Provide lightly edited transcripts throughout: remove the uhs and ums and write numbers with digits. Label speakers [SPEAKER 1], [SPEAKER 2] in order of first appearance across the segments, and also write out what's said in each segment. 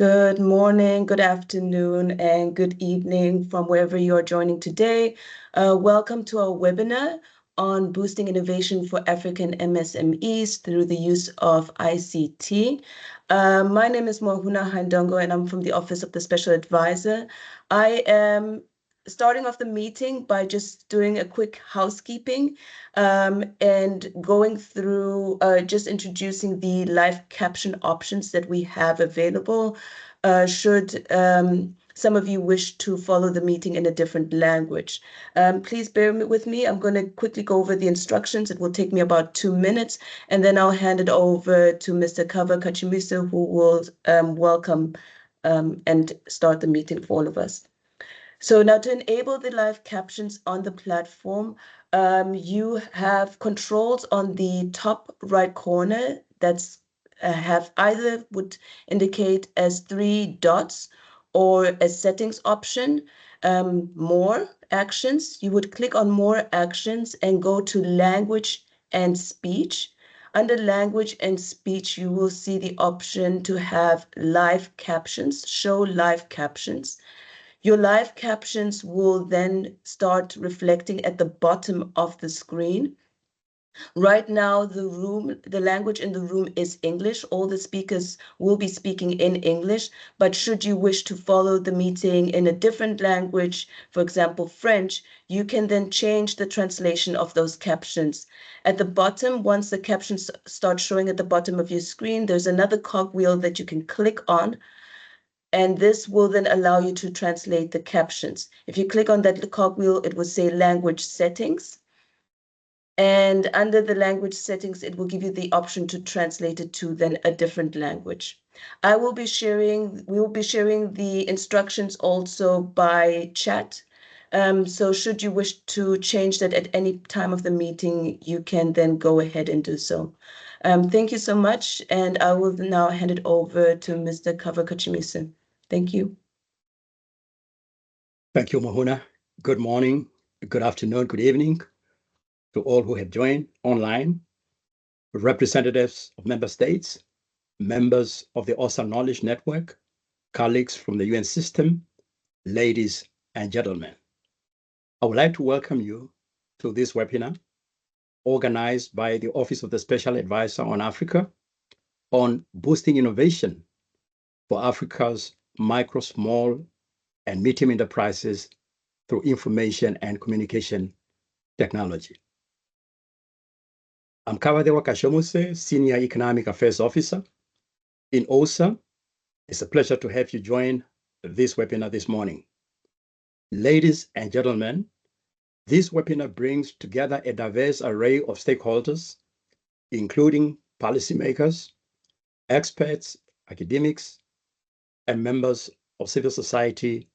[SPEAKER 1] Good morning, good afternoon, and good evening from wherever you are joining today. Welcome to our webinar on boosting innovation for African MSMEs through the use of ICT. My name is Mohuna Handongo, and I'm from the Office of the Special Advisor. I am starting off the meeting by just doing a quick housekeeping and going through just introducing the live caption options that we have available. Should some of you wish to follow the meeting in a different language. Please bear with me. I'm going to quickly go over the instructions. It will take me about 2 minutes, and then I'll hand it over to Mr. Kava Kachimisa, who will welcome and start the meeting for all of us. So now to enable the live captions on the platform, you have controls on the top right corner that's have either would indicate as 3 dots or a settings option, more actions. You would click on more actions and go to language and speech. Under language and speech, you will see the option to have live captions, show live captions. Your live captions will then start reflecting at the bottom of the screen. Right now, the language in the room is English. All the speakers will be speaking in English, but should you wish to follow the meeting in a different language, for example, French, you can then change the translation of those captions. At the bottom, once the captions start showing at the bottom of your screen, there's another cogwheel that you can click on, and this will then allow you to translate the captions. If you click on that cogwheel, it will say language settings. And under the language settings, it will give you the option to translate it to then a different language. We will be sharing the instructions also by chat. So should you wish to change that at any time of the meeting, you can then go ahead and do so. Thank you so much. And I will now hand it over to Mr. Kava Kachimisa. Thank you.
[SPEAKER 2] Thank you, Mohuna. Good morning, good afternoon, good evening to all who have joined online, representatives of member states, members of the OSA Knowledge Network, colleagues from the UN system, ladies and gentlemen. I would like to welcome you to this webinar organized by the Office of the Special Advisor on Africa on boosting innovation for Africa's micro, small, and medium enterprises through information and communication technology. I'm Kawadewa Kashomuse, Senior Economic Affairs Officer in OSA. It's a pleasure to have you join this webinar this morning. Ladies and gentlemen, this webinar brings together a diverse array of stakeholders, including policymakers, experts, academics, and members of civil society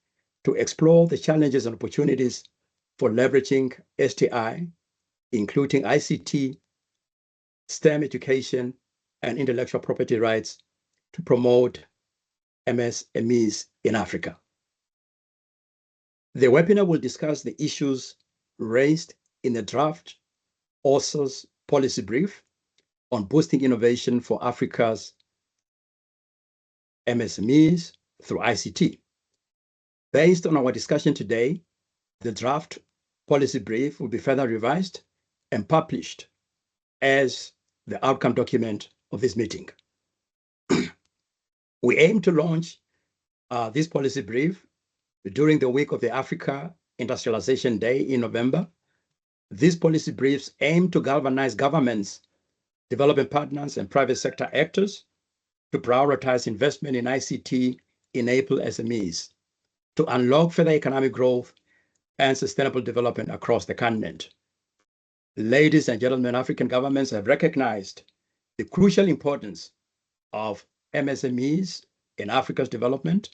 [SPEAKER 2] to explore the challenges and opportunities for leveraging STI, including ICT, STEM education, and intellectual property rights to promote MSMEs in Africa. The webinar will discuss the issues raised in the draft OSA's policy brief on boosting innovation for Africa's MSMEs through ICT. Based on our discussion today, the draft policy brief will be further revised and published as the outcome document of this meeting. We aim to launch this policy brief during the week of the Africa Industrialization Day in November. These policy briefs aim to galvanize governments, development partners, and private sector actors to prioritize investment in ICT-enabled SMEs, to unlock further economic growth and sustainable development across the continent. Ladies and gentlemen, African governments have recognized the crucial importance of MSMEs in Africa's development,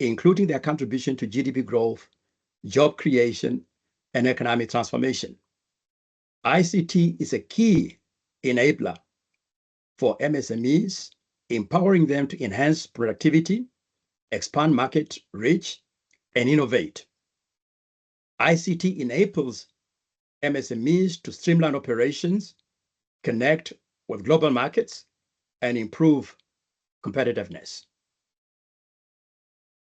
[SPEAKER 2] including their contribution to GDP growth, job creation, and economic transformation. ICT is a key enabler for MSMEs, empowering them to enhance productivity, expand market reach, and innovate. ICT enables MSMEs to streamline operations, connect with global markets, and improve competitiveness.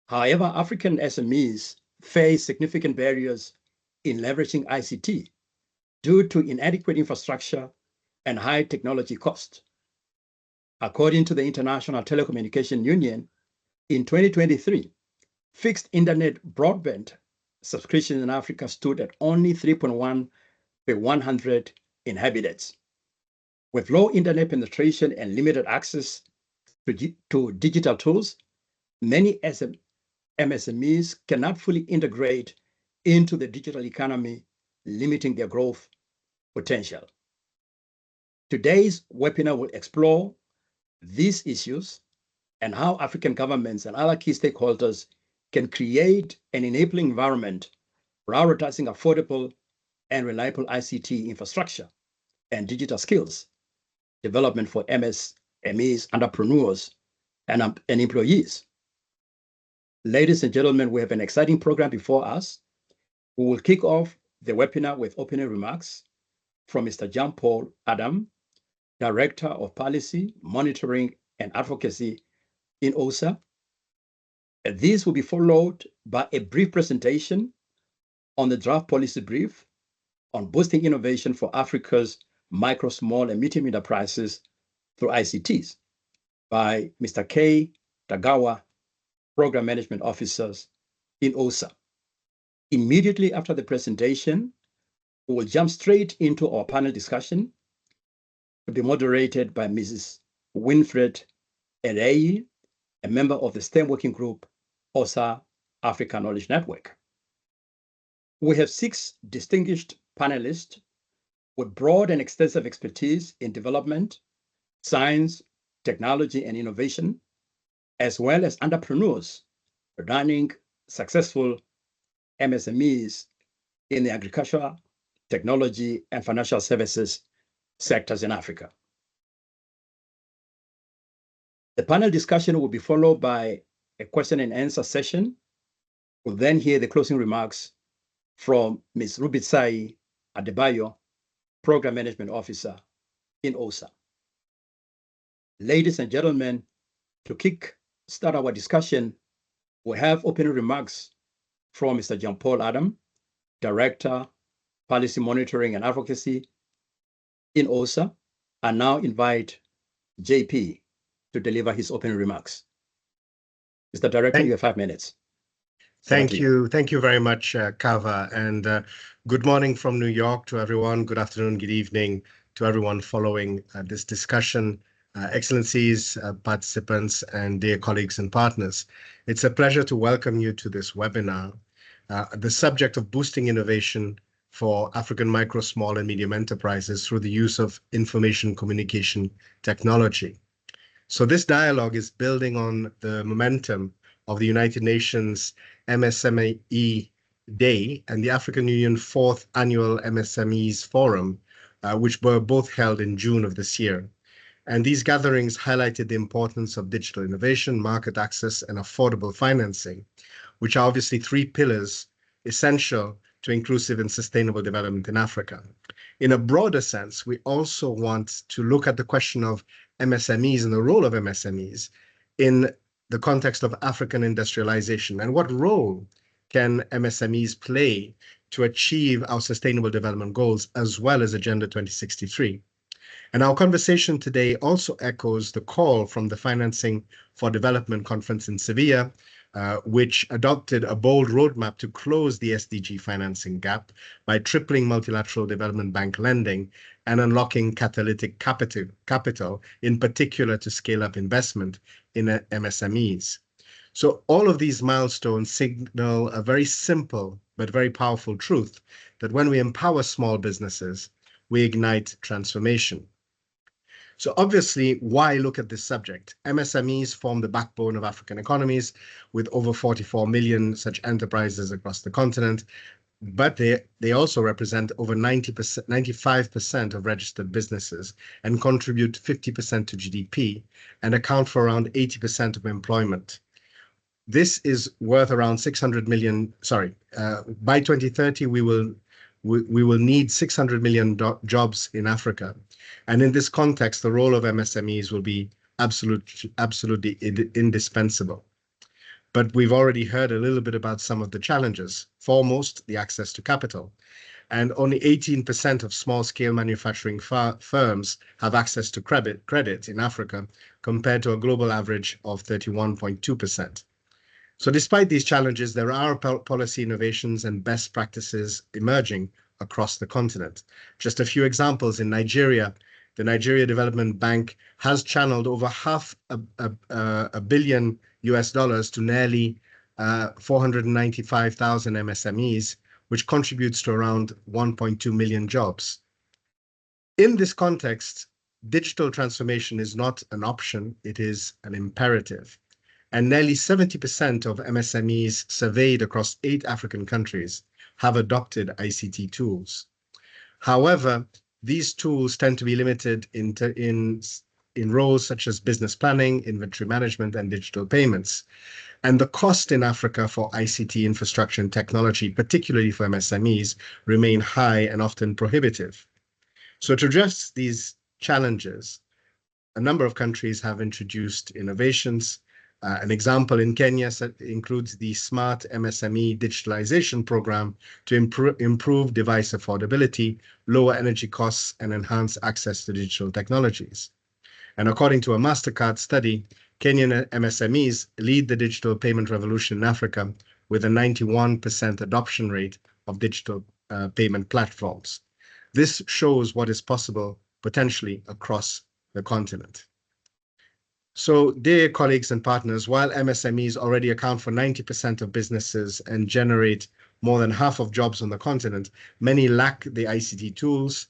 [SPEAKER 2] However, African SMEs face significant barriers in leveraging ICT due to inadequate infrastructure and high technology costs. According to the International Telecommunication Union, in 2023, fixed internet broadband subscriptions in Africa stood at only 3.1 per 100 inhabitants. With low internet penetration and limited access to digital tools, many MSMEs cannot fully integrate into the digital economy, limiting their growth potential. Today's webinar will explore these issues and how African governments and other key stakeholders can create an enabling environment, prioritizing affordable and reliable ICT infrastructure and digital skills development for MSMEs, entrepreneurs, and employees. Ladies and gentlemen, we have an exciting program before us. We will kick off the webinar with opening remarks from Mr. Jean-Paul Adam, Director of Policy, Monitoring, and Advocacy in OSA. This will be followed by a brief presentation on the draft policy brief on boosting innovation for Africa's micro, small, and medium enterprises through ICTs by Mr. K. Tagawa, Program Management Officers in OSA. Immediately after the presentation, we will jump straight into our panel discussion to be moderated by Mrs. Winfred Ereyi, a member of the STEM Working Group, OSA Africa Knowledge Network. We have 6 distinguished panelists with broad and extensive expertise in development, science, technology, and innovation, as well as entrepreneurs running successful MSMEs in the agriculture, technology, and financial services sectors in Africa. The panel discussion will be followed by a question and answer session. We'll then hear the closing remarks from Ms. Rubitsai Adebayo, Program Management Officer in OSA. Ladies and gentlemen, to start our discussion, we have opening remarks from Mr. Jean-Paul Adam, Director, Policy Monitoring and Advocacy in OSA. I now invite JP to deliver his opening remarks. Mr. Director, you have 5 minutes.
[SPEAKER 3] Thank you. Thank you very much, Kava. And good morning from New York to everyone. Good afternoon, good evening to everyone following this discussion. Excellencies, participants, and dear colleagues and partners. It's a pleasure to welcome you to this webinar. The subject of boosting innovation for African micro, small, and medium enterprises through the use of information communication technology. So this dialogue is building on the momentum of the United Nations MSME Day and the African Union 4th Annual MSMEs Forum, which were both held in June of this year. And these gatherings highlighted the importance of digital innovation, market access, and affordable financing, which are obviously 3 pillars essential to inclusive and sustainable development in Africa. In a broader sense, we also want to look at the question of MSMEs and the role of MSMEs in the context of African industrialization, and what role can MSMEs play to achieve our sustainable development goals as well as Agenda 2063. And our conversation today also echoes the call from the Financing for Development Conference in Sevilla, which adopted a bold roadmap to close the SDG financing gap by tripling multilateral development bank lending and unlocking catalytic capital, in particular to scale up investment in MSMEs. So all of these milestones signal a very simple but very powerful truth that when we empower small businesses, we ignite transformation. So obviously, why look at this subject? MSMEs form the backbone of African economies with over 44 million such enterprises across the continent, but they also represent over 95% of registered businesses and contribute 50% to GDP and account for around 80% of employment. This is worth around 600 million, by 2030, we will need 600 million jobs in Africa. And in this context, the role of MSMEs will be absolutely indispensable. But we've already heard a little bit about some of the challenges. Foremost, the access to capital. And only 18% of small-scale manufacturing firms have access to credit in Africa, compared to a global average of 31.2%. So despite these challenges, there are policy innovations and best practices emerging across the continent. Just a few examples: in Nigeria, the Nigeria Development Bank has channeled over $500 million to nearly 495,000 MSMEs, which contributes to around 1.2 million jobs. In this context, digital transformation is not an option, it is an imperative. And nearly 70% of MSMEs surveyed across 8 African countries have adopted ICT tools. However, these tools tend to be limited in roles such as business planning, inventory management, and digital payments. And the cost in Africa for ICT infrastructure and technology, particularly for MSMEs, remain high and often prohibitive. So to address these challenges, a number of countries have introduced innovations. An example in Kenya includes the Smart MSME Digitalization Program to improve device affordability, lower energy costs, and enhance access to digital technologies. And according to a MasterCard study, Kenyan MSMEs lead the digital payment revolution in Africa with a 91% adoption rate of digital payment platforms. This shows what is possible potentially across the continent. So, dear colleagues and partners, while MSMEs already account for 90% of businesses and generate more than half of jobs on the continent, many lack the ICT tools.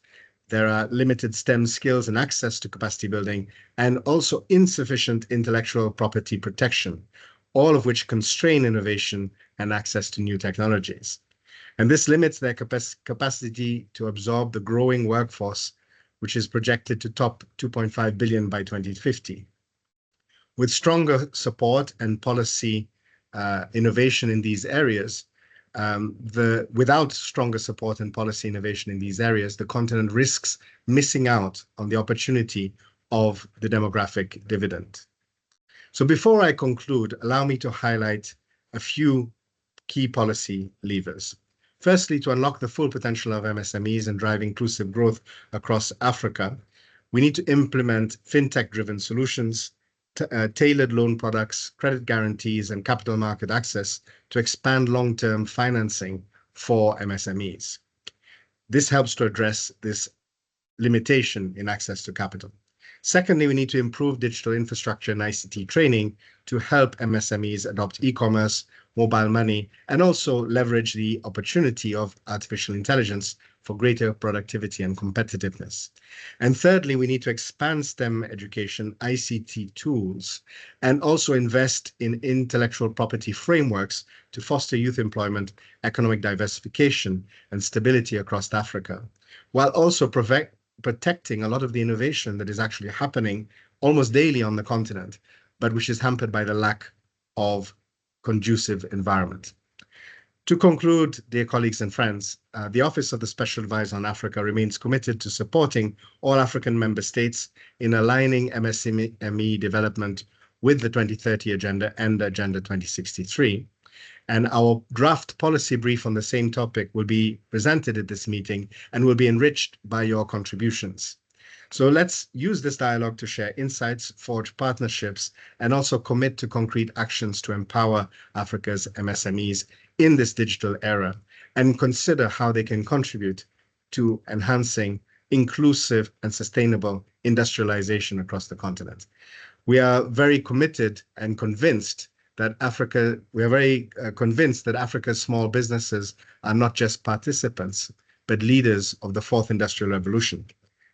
[SPEAKER 3] There are limited STEM skills and access to capacity building, and also insufficient intellectual property protection, all of which constrain innovation and access to new technologies. And this limits their capacity to absorb the growing workforce, which is projected to top 2.5 billion by 2050. With stronger support and policy innovation in these areas, without stronger support and policy innovation in these areas, the continent risks missing out on the opportunity of the demographic dividend. So before I conclude, allow me to highlight a few key policy levers. Firstly, to unlock the full potential of MSMEs and drive inclusive growth across Africa, we need to implement fintech-driven solutions, tailored loan products, credit guarantees, and capital market access to expand long-term financing for MSMEs. This helps to address this limitation in access to capital. Secondly, we need to improve digital infrastructure and ICT training to help MSMEs adopt e-commerce, mobile money, and also leverage the opportunity of artificial intelligence for greater productivity and competitiveness. And thirdly, we need to expand STEM education, ICT tools, and also invest in intellectual property frameworks to foster youth employment, economic diversification, and stability across Africa, while also protecting a lot of the innovation that is actually happening almost daily on the continent, but which is hampered by the lack of conducive environment. To conclude, dear colleagues and friends, the Office of the Special Advisor on Africa remains committed to supporting all African member states in aligning MSME development with the 2030 Agenda and Agenda 2063. And our draft policy brief on the same topic will be presented at this meeting and will be enriched by your contributions. So let's use this dialogue to share insights, forge partnerships, and also commit to concrete actions to empower Africa's MSMEs in this digital era, and consider how they can contribute to enhancing inclusive and sustainable industrialization across the continent. We are very committed and convinced that Africa's small businesses are not just participants, but leaders of the fourth industrial revolution.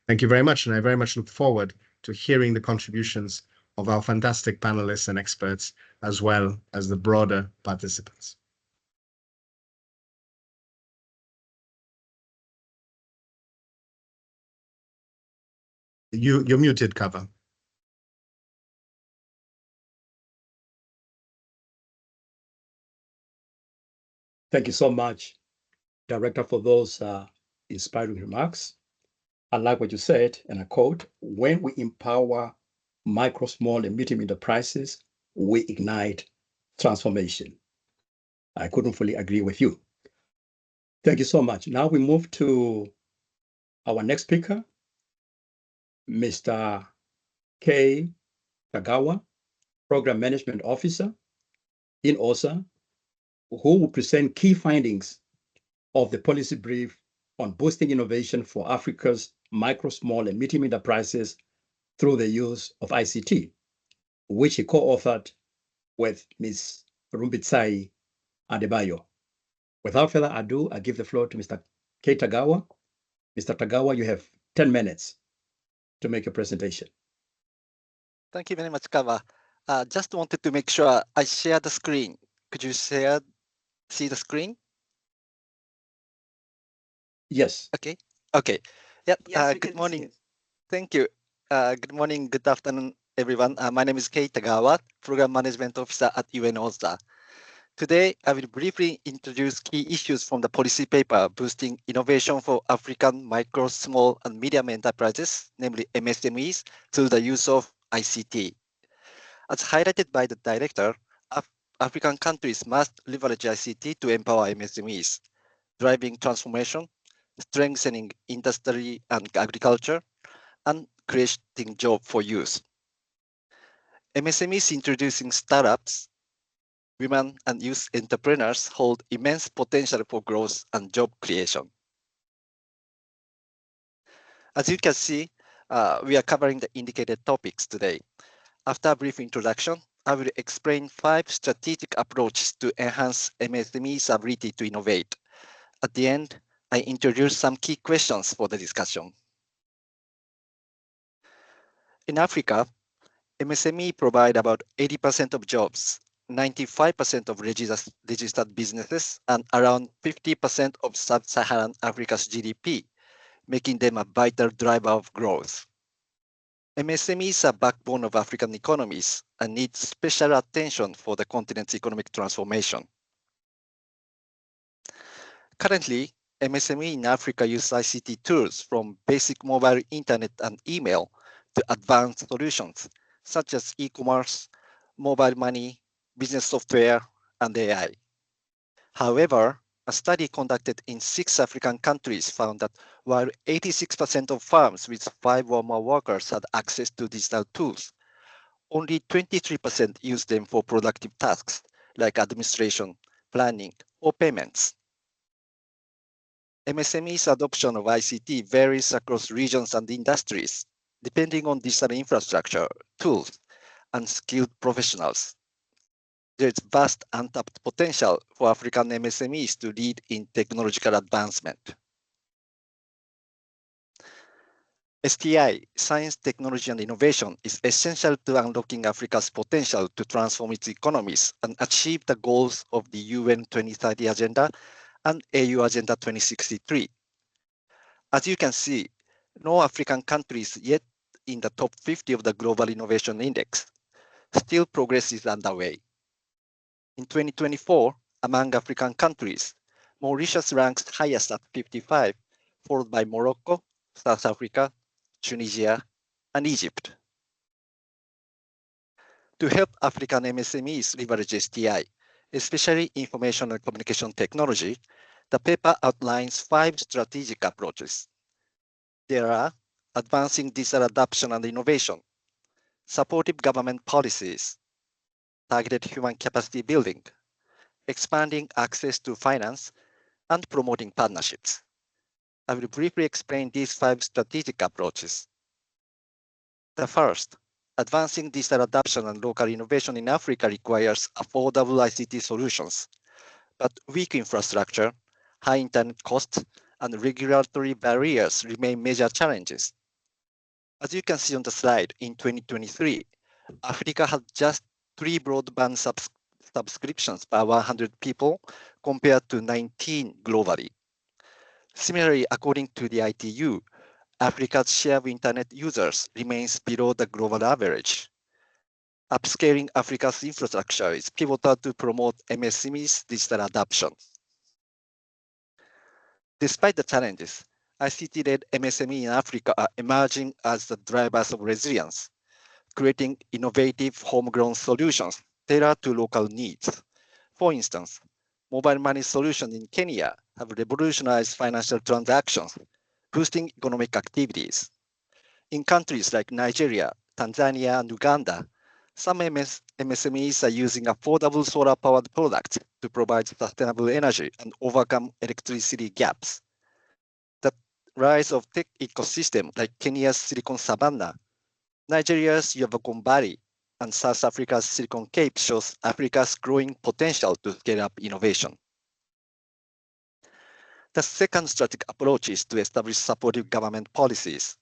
[SPEAKER 3] Thank you very much, and I very much look forward to hearing the contributions of our fantastic panelists and experts, as well as the broader participants. You're muted, Kava.
[SPEAKER 2] Thank you so much, Director, for those inspiring remarks. I like what you said, and I quote, "When we empower micro, small, and medium enterprises, we ignite transformation. I couldn't fully agree with you. Thank you so much. Now we move to our next speaker, Mr. K. Tagawa, Program Management Officer in OSA, who will present key findings of the policy brief on boosting innovation for Africa's micro, small, and medium enterprises through the use of ICT, which he co-authored with Ms. Rumbitsai Adebayo. Without further ado, I give the floor to Mr. K. Tagawa. Mr. Tagawa, you have 10 minutes to make your presentation.
[SPEAKER 4] Thank you very much, Kava. Just wanted to make sure I share the screen. Could you see the screen?
[SPEAKER 2] Yes.
[SPEAKER 4] Okay. Okay. Yep.
[SPEAKER 1] Yes,
[SPEAKER 4] Good morning. Thank you. Good morning, good afternoon, everyone. My name is Kei Tagawa, Program Management Officer at UN OSA. Today, I will briefly introduce key issues from the policy paper boosting innovation for African micro, small, and medium enterprises, namely MSMEs, through the use of ICT. As highlighted by the director, African countries must leverage ICT to empower MSMEs, driving transformation, strengthening industry and agriculture, and creating jobs for youth. MSMEs introducing startups, women and youth entrepreneurs hold immense potential for growth and job creation. As you can see, we are covering the indicated topics today. After a brief introduction, I will explain 5 strategic approaches to enhance MSME's ability to innovate. At the end, I introduce some key questions for the discussion. In Africa, MSME provide about 80% of jobs, 95% of registered businesses, and around 50% of sub-Saharan Africa's GDP, making them a vital driver of growth. MSMEs are backbone of African economies and need special attention for the continent's economic transformation. Currently, MSME in Africa use ICT tools from basic mobile internet and email to advanced solutions such as e-commerce, mobile money, business software, and AI. However, a study conducted in 6 African countries found that while 86% of firms with 5 or more workers had access to digital tools, only 23% used them for productive tasks like administration, planning, or payments. MSME's adoption of ICT varies across regions and industries, depending on digital infrastructure, tools, and skilled professionals. There is vast untapped potential for African MSMEs to lead in technological advancement. STI, Science, Technology, and Innovation, is essential to unlocking Africa's potential to transform its economies and achieve the goals of the UN 2030 Agenda and AU Agenda 2063. As you can see, no African country is yet in the top 50 of the Global Innovation Index. Still, progress is underway. In 2024, among African countries, Mauritius ranks highest at 55, followed by Morocco, South Africa, Tunisia, and Egypt. To help African MSMEs leverage STI, especially information and communication technology, the paper outlines 5 strategic approaches. There are advancing digital adoption and innovation, supportive government policies, targeted human capacity building, expanding access to finance, and promoting partnerships. I will briefly explain these 5 strategic approaches. The first, advancing digital adoption and local innovation in Africa requires affordable ICT solutions, but weak infrastructure, high internet costs, and regulatory barriers remain major challenges. As you can see on the slide, in 2023, Africa had just 3 broadband subscriptions per 100 people compared to 19 globally. Similarly, according to the ITU, Africa's share of internet users remains below the global average. Upscaling Africa's infrastructure is pivotal to promote MSME's digital adoption. Despite the challenges, ICT-led MSME in Africa are emerging as the drivers of resilience, creating innovative homegrown solutions tailored to local needs. For instance, mobile money solutions in Kenya have revolutionized financial transactions, boosting economic activities. In countries like Nigeria, Tanzania, and Uganda, some MSMEs are using affordable solar-powered products to provide sustainable energy and overcome electricity gaps. The rise of tech ecosystem like Kenya's Silicon Savannah, Nigeria's Yavakon Valley, and South Africa's Silicon Cape shows Africa's growing potential to scale up innovation. The second strategic approach is to establish supportive government policies.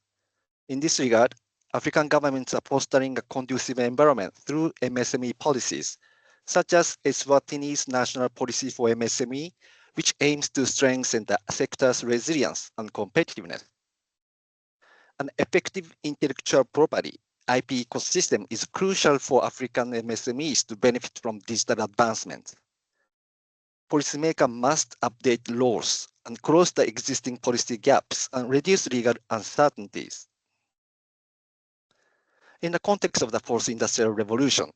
[SPEAKER 4] In this regard, African governments are fostering a conducive environment through MSME policies, such as Eswatini's National Policy for MSME, which aims to strengthen the sector's resilience and competitiveness. An effective intellectual property IP ecosystem is crucial for African MSMEs to benefit from digital advancements. Policymakers must update laws and close the existing policy gaps and reduce legal uncertainties. In the context of the fourth industrial revolution,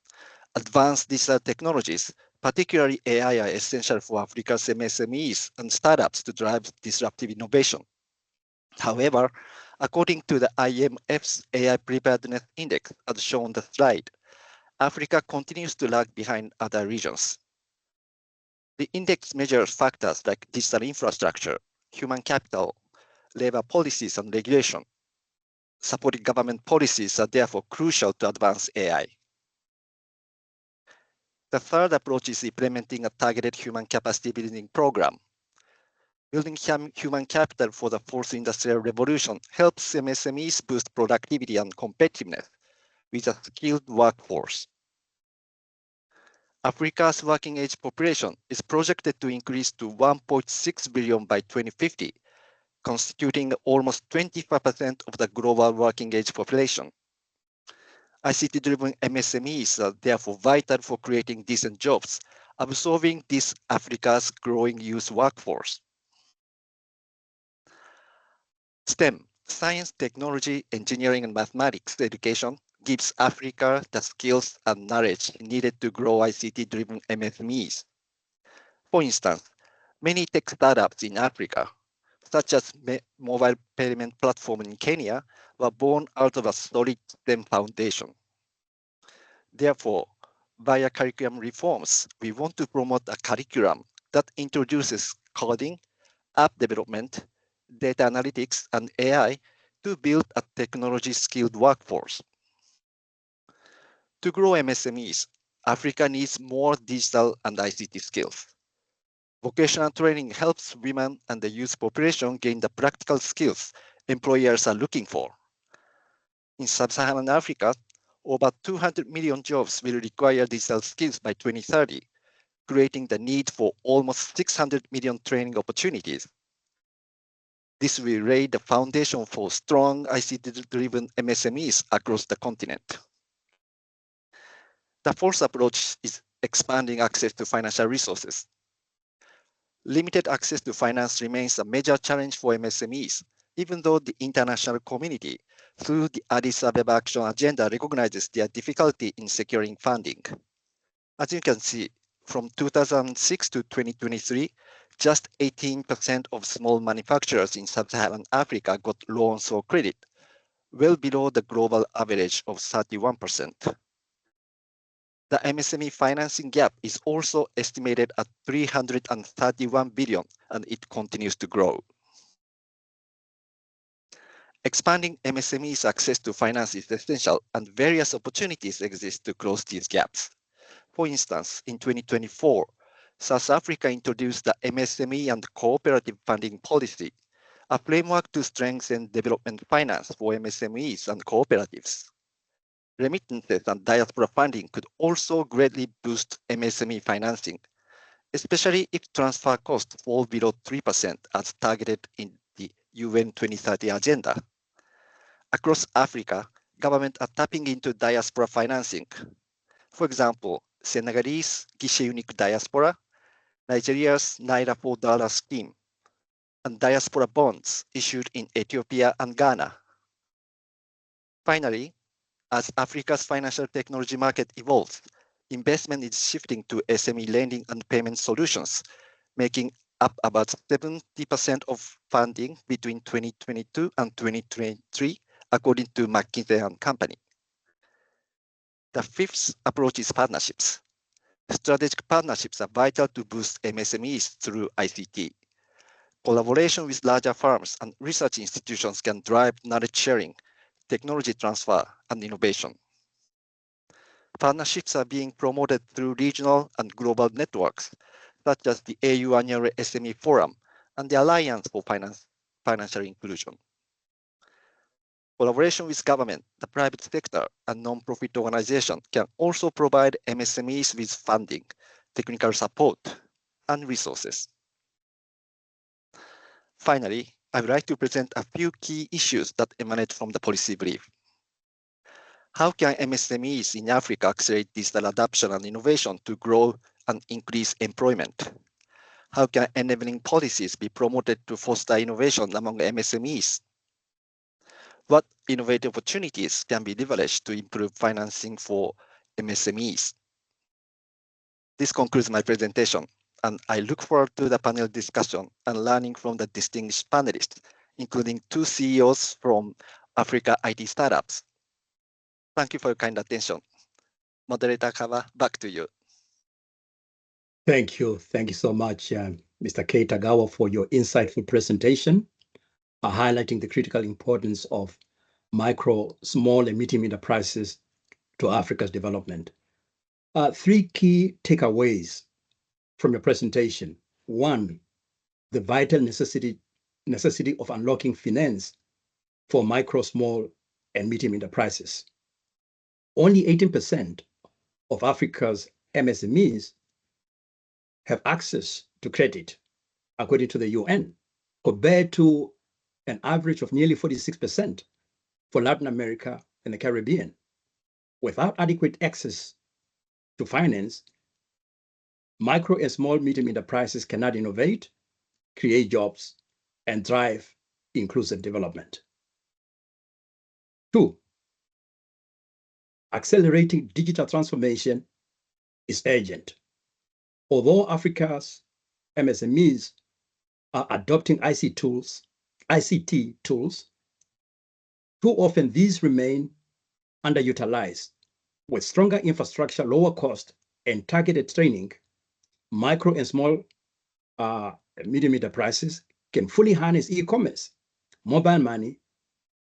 [SPEAKER 4] advanced digital technologies, particularly AI, are essential for Africa's MSMEs and startups to drive disruptive innovation. However, according to the IMF's AI Preparedness Index, as shown on the slide, Africa continues to lag behind other regions. The index measures factors like digital infrastructure, human capital, labor policies, and regulation. Supporting government policies are therefore crucial to advance AI. The third approach is implementing a targeted human capacity building program. Building human capital for the fourth industrial revolution helps MSMEs boost productivity and competitiveness with a skilled workforce. Africa's working age population is projected to increase to 1.6 billion by 2050, constituting almost 25% of the global working age population. ICT-driven MSMEs are therefore vital for creating decent jobs, absorbing this Africa's growing youth workforce. STEM, science, technology, engineering, and mathematics education gives Africa the skills and knowledge needed to grow ICT-driven MSMEs. For instance, many tech startups in Africa, such as mobile payment platform in Kenya, were born out of a solid STEM foundation. Therefore, via curriculum reforms, we want to promote a curriculum that introduces coding, app development, data analytics, and AI to build a technology-skilled workforce. To grow MSMEs, Africa needs more digital and ICT skills. Vocational training helps women and the youth population gain the practical skills employers are looking for. In sub-Saharan Africa, over 200 million jobs will require digital skills by 2030, creating the need for almost 600 million training opportunities. This will lay the foundation for strong ICT-driven MSMEs across the continent. The fourth approach is expanding access to financial resources. Limited access to finance remains a major challenge for MSMEs, even though the international community, through the Addis Ababa Action Agenda, recognizes their difficulty in securing funding. As you can see, from 2006 to 2023, just 18% of small manufacturers in sub-Saharan Africa got loans or credit, well below the global average of 31%. The MSME financing gap is also estimated at 331 billion, and it continues to grow. Expanding MSMEs' access to finance is essential, and various opportunities exist to close these gaps. For instance, in 2024, South Africa introduced the MSME and cooperative funding policy, a framework to strengthen development finance for MSMEs and cooperatives. Remittances and diaspora funding could also greatly boost MSME financing, especially if transfer costs fall below 3% as targeted in the UN 2030 agenda. Across Africa, governments are tapping into diaspora financing. For example, Senegalese Guichet Unique Diaspora, Nigeria's Naira $4 scheme, and diaspora bonds issued in Ethiopia and Ghana. Finally, as Africa's financial technology market evolves, investment is shifting to SME lending and payment solutions, making up about 70% of funding between 2022 and 2023, according to McKinsey & Company. The fifth approach is partnerships. Strategic partnerships are vital to boost MSMEs through ICT. Collaboration with larger firms and research institutions can drive knowledge sharing, technology transfer, and innovation. Partnerships are being promoted through regional and global networks, such as the AU Annual SME Forum and the Alliance for Financial Inclusion. Collaboration with government, the private sector, and non-profit organizations can also provide MSMEs with funding, technical support, and resources. Finally, I would like to present a few key issues that emanate from the policy brief. How can MSMEs in Africa accelerate digital adoption and innovation to grow and increase employment? How can enabling policies be promoted to foster innovation among MSMEs? What innovative opportunities can be leveraged to improve financing for MSMEs? This concludes my presentation, and I look forward to the panel discussion and learning from the distinguished panelists, including 2 CEOs from Africa IT startups. Thank you for your kind attention. Moderator Kawa, back to you.
[SPEAKER 2] Thank you. Thank you so much, Mr. Kei Tagawa, for your insightful presentation, highlighting the critical importance of micro, small, and medium enterprises to Africa's development. 3 key takeaways from your presentation. 1, the vital necessity of unlocking finance for micro, small, and medium enterprises. Only 18% of Africa's MSMEs have access to credit, according to the UN, compared to an average of nearly 46% for Latin America and the Caribbean. Without adequate access to finance, micro and small medium enterprises cannot innovate, create jobs, and drive inclusive development. 2, accelerating digital transformation is urgent. Although Africa's MSMEs are adopting ICT tools, too often these remain underutilized. With stronger infrastructure, lower cost, and targeted training, micro and small medium enterprises can fully harness e-commerce, mobile money,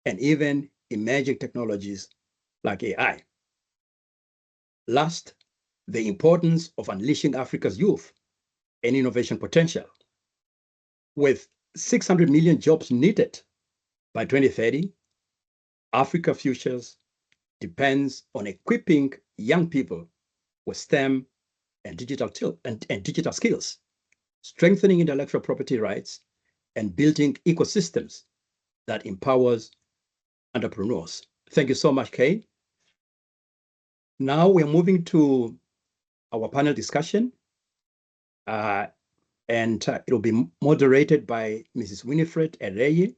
[SPEAKER 2] and even emerging technologies like AI. Last, the importance of unleashing Africa's youth and innovation potential. With 600 million jobs needed by 2030, Africa Futures depends on equipping young people with STEM and digital skills, strengthening intellectual property rights, and building ecosystems that empowers entrepreneurs. Thank you so much, Kay. Now we're moving to our panel discussion, and it will be moderated by Mrs. Winifred Ereye.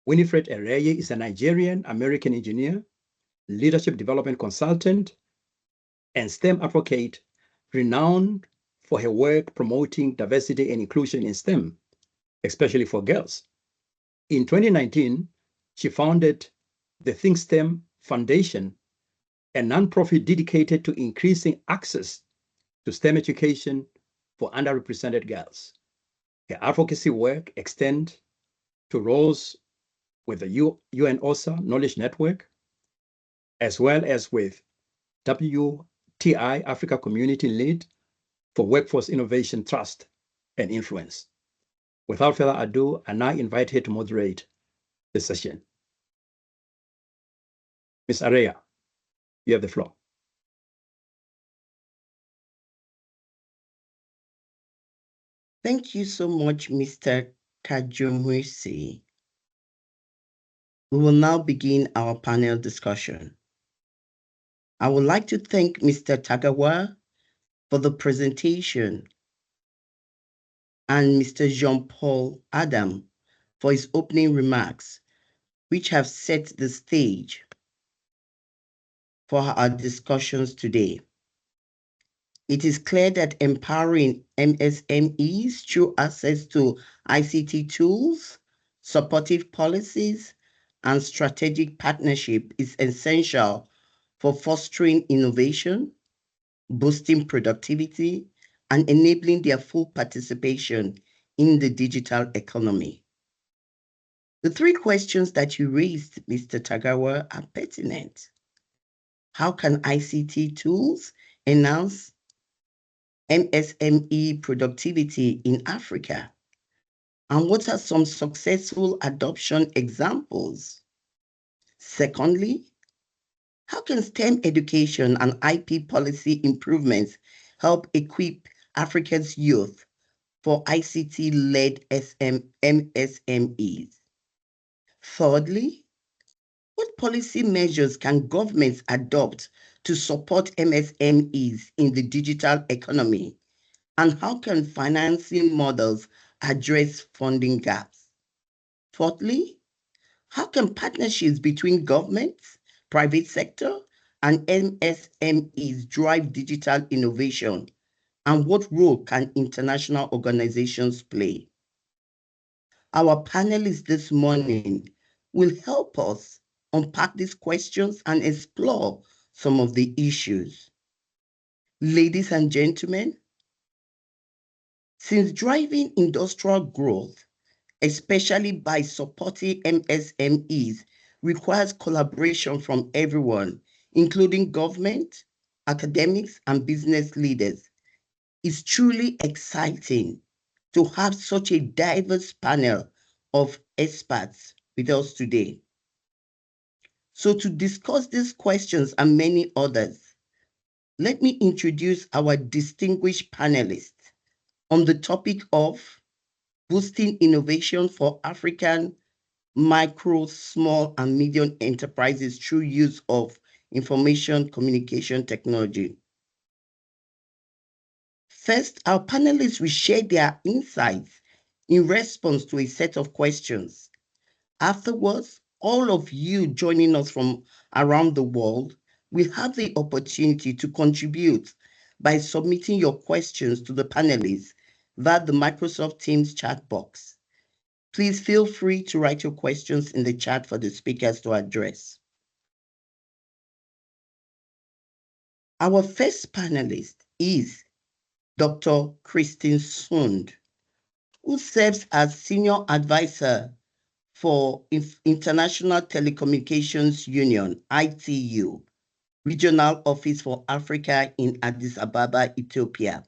[SPEAKER 2] Winifred Ereye is a Nigerian-American engineer, leadership development consultant, and STEM advocate renowned for her work promoting diversity and inclusion in STEM, especially for girls. In 2019, she founded the Think STEM Foundation, a nonprofit dedicated to increasing access to STEM education for underrepresented girls. Her advocacy work extends to roles with the UN OSA Knowledge Network, as well as with WTI Africa Community Lead for Workforce Innovation Trust and Influence. Without further ado, I now invite her to moderate the session. Ms. Ereye, you have the floor.
[SPEAKER 5] Thank you so much, Mr. Kajumwisi. We will now begin our panel discussion. I would like to thank Mr. Tagawa for the presentation and Mr. Jean-Paul Adam for his opening remarks, which have set the stage for our discussions today. It is clear that empowering MSMEs through access to ICT tools, supportive policies, and strategic partnership is essential for fostering innovation, boosting productivity, and enabling their full participation in the digital economy. The three questions that you raised, Mr. Tagawa, are pertinent. How can ICT tools enhance MSME productivity in Africa? And what are some successful adoption examples? Secondly, how can STEM education and IP policy improvements help equip Africa's youth for ICT-led MSMEs? Thirdly, what policy measures can governments adopt to support MSMEs in the digital economy? And how can financing models address funding gaps? Fourthly, how can partnerships between governments, private sector, and MSMEs drive digital innovation? And what role can international organizations play? Our panelists this morning will help us unpack these questions and explore some of the issues. Ladies and gentlemen, since driving industrial growth, especially by supporting MSMEs, requires collaboration from everyone, including government, academics, and business leaders, it's truly exciting to have such a diverse panel of experts with us today. So to discuss these questions and many others, let me introduce our distinguished panelists on the topic of boosting innovation for African micro, small, and medium enterprises through use of information communication technology. First, our panelists will share their insights in response to a set of questions. Afterwards, all of you joining us from around the world will have the opportunity to contribute by submitting your questions to the panelists via the Microsoft Teams chat box. Please feel free to write your questions in the chat for the speakers to address. Our first panelist is Dr. Christine Sund, who serves as Senior Advisor for International Telecommunications Union, ITU, Regional Office for Africa in Addis Ababa, Ethiopia.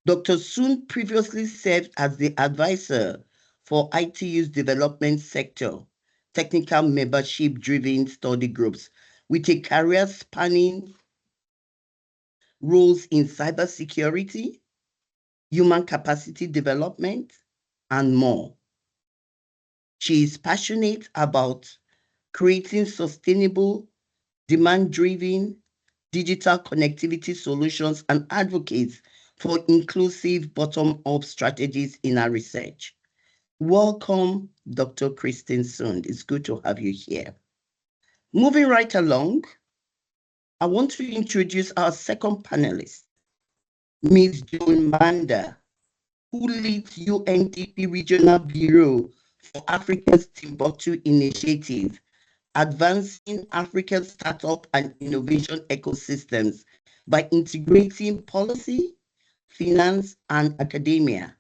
[SPEAKER 5] Dr. Sund previously served as the advisor for ITU's development sector, technical membership-driven study groups, with a career spanning roles in cybersecurity, human capacity development, and more. She is passionate about creating sustainable, demand-driven digital connectivity solutions and advocates for inclusive bottom-up strategies in our research. Welcome, Dr. Christine Sund. It's good to have you here. Moving right along, I want to introduce our second panelist, Ms. Joan Manda, who leads UNDP Regional Bureau for Africa's Timbuktu Initiative, advancing Africa's startup and innovation ecosystems by integrating policy, finance, and academia.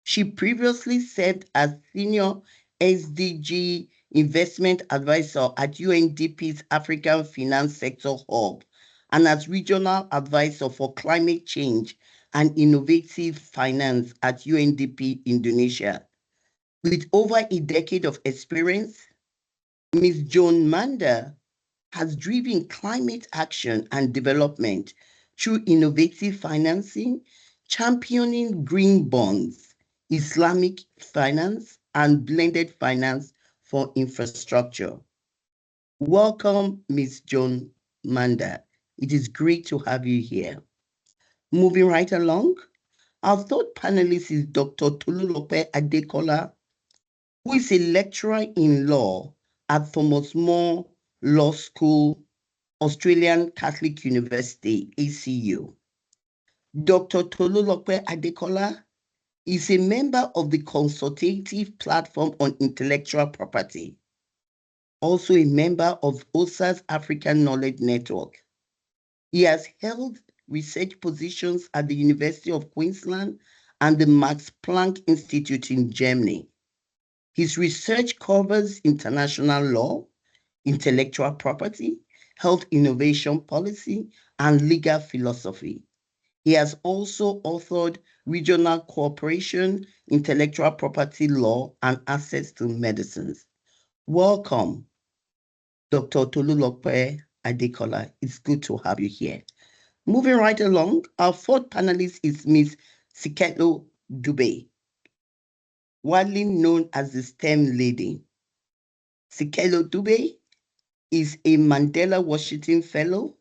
[SPEAKER 5] She previously served as Senior SDG Investment Advisor at UNDP's African Finance Sector Hub and as Regional Advisor for Climate Change and Innovative Finance at UNDP Indonesia. With over a decade of experience, Ms. Joan Manda has driven climate action and development through innovative financing, championing green bonds, Islamic finance, and blended finance for infrastructure. Welcome, Ms. Joan Manda. It is great to have you here. Moving right along, our third panelist is Dr. Tolulope Adekola, who is a lecturer in law at Thomas More Law School, Australian Catholic University, ACU. Dr. Tolulope Adekola is a member of the Consultative Platform on Intellectual Property, also a member of OSA's African Knowledge Network. He has held research positions at the University of Queensland and the Max Planck Institute in Germany. His research covers international law, intellectual property, health innovation policy, and legal philosophy. He has also authored Regional Cooperation, Intellectual Property Law, and Access to Medicines. Welcome, Dr. Tolulope Adekola. It's good to have you here. Moving right along, our fourth panelist is Ms. Sikelo Dube, widely known as the STEM lady. Sikelo Dube is a Mandela Washington Fellow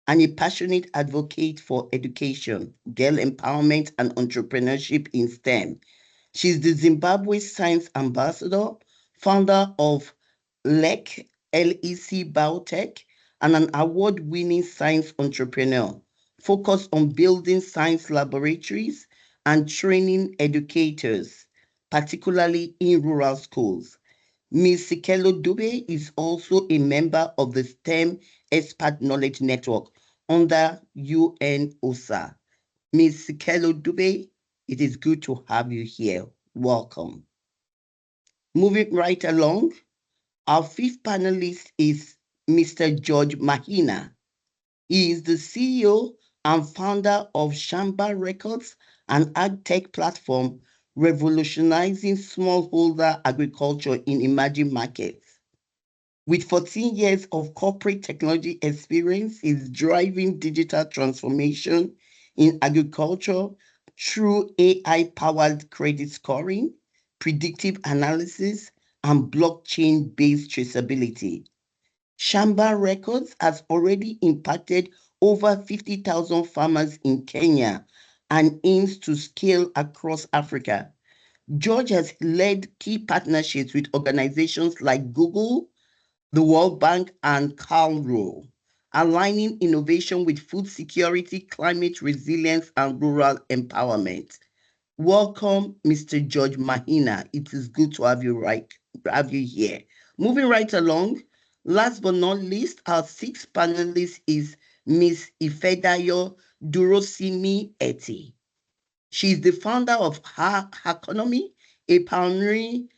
[SPEAKER 5] and a passionate advocate for education, girl empowerment, and entrepreneurship in STEM. She's the Zimbabwe Science Ambassador, founder of LEC Biotech, and an award-winning science entrepreneur focused on building science laboratories and training educators, particularly in rural schools. Ms. Sikelo Dube is also a member of the STEM Expert Knowledge Network under UNOSA. Ms. Sikelo Dube, it is good to have you here. Welcome. Moving right along, our fifth panelist is Mr. George Mahina. He is the CEO and founder of Shamba Records, an ag tech platform revolutionizing smallholder agriculture in emerging markets. With 14 years of corporate technology experience, he's driving digital transformation in agriculture through AI-powered credit scoring, predictive analysis, and blockchain-based traceability. Shamba Records has already impacted over 50,000 farmers in Kenya and aims to scale across Africa. George has led key partnerships with organizations like Google, the World Bank, and CalRO, aligning innovation with food security, climate resilience, and rural empowerment. Welcome, Mr. George Mahina. It is good to have you here. Moving right along, last but not least, our sixth panelist is Ms. Ifedayo Durosimi Eti. She is the founder of Haconomy, a pioneering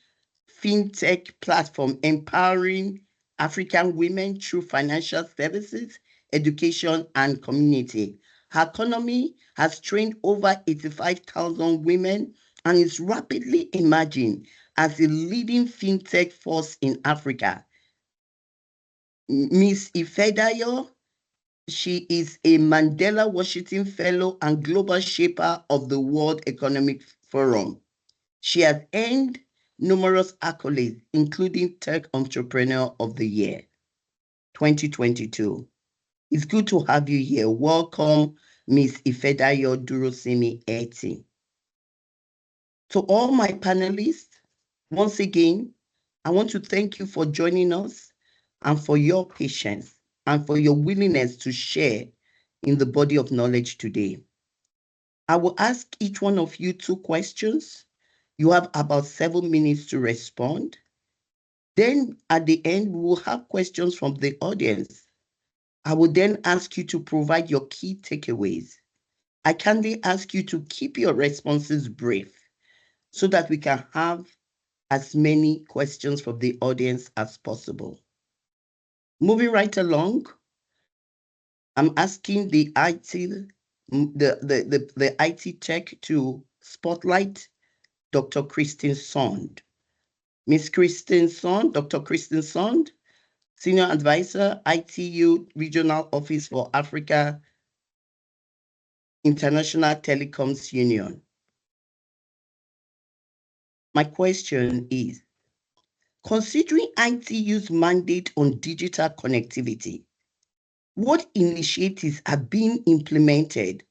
[SPEAKER 5] fintech platform empowering African women through financial services, education, and community. Haconomy has trained over 85,000 women and is rapidly emerging as a leading fintech force in Africa. Ms. Ifedayo, she is a Mandela Washington Fellow and Global Shaper of the World Economic Forum. She has earned numerous accolades, including Tech Entrepreneur of the Year 2022. It's good to have you here. Welcome, Ms. Ifedayo Durosimi Eti. To all my panelists, once again, I want to thank you for joining us and for your patience and for your willingness to share in the body of knowledge today. I will ask each one of you 2 questions. You have about 7 minutes to respond. Then at the end, we will have questions from the audience. I will then ask you to provide your key takeaways. I kindly ask you to keep your responses brief so that we can have as many questions from the audience as possible. Moving right along, I'm asking the IT tech to spotlight Dr. Christine Sond. Ms. Christine Sond, Dr. Christine Sond, Senior Advisor, ITU Regional Office for Africa, International Telecoms Union. My question is, considering ITU's mandate on digital connectivity, what initiatives are being implemented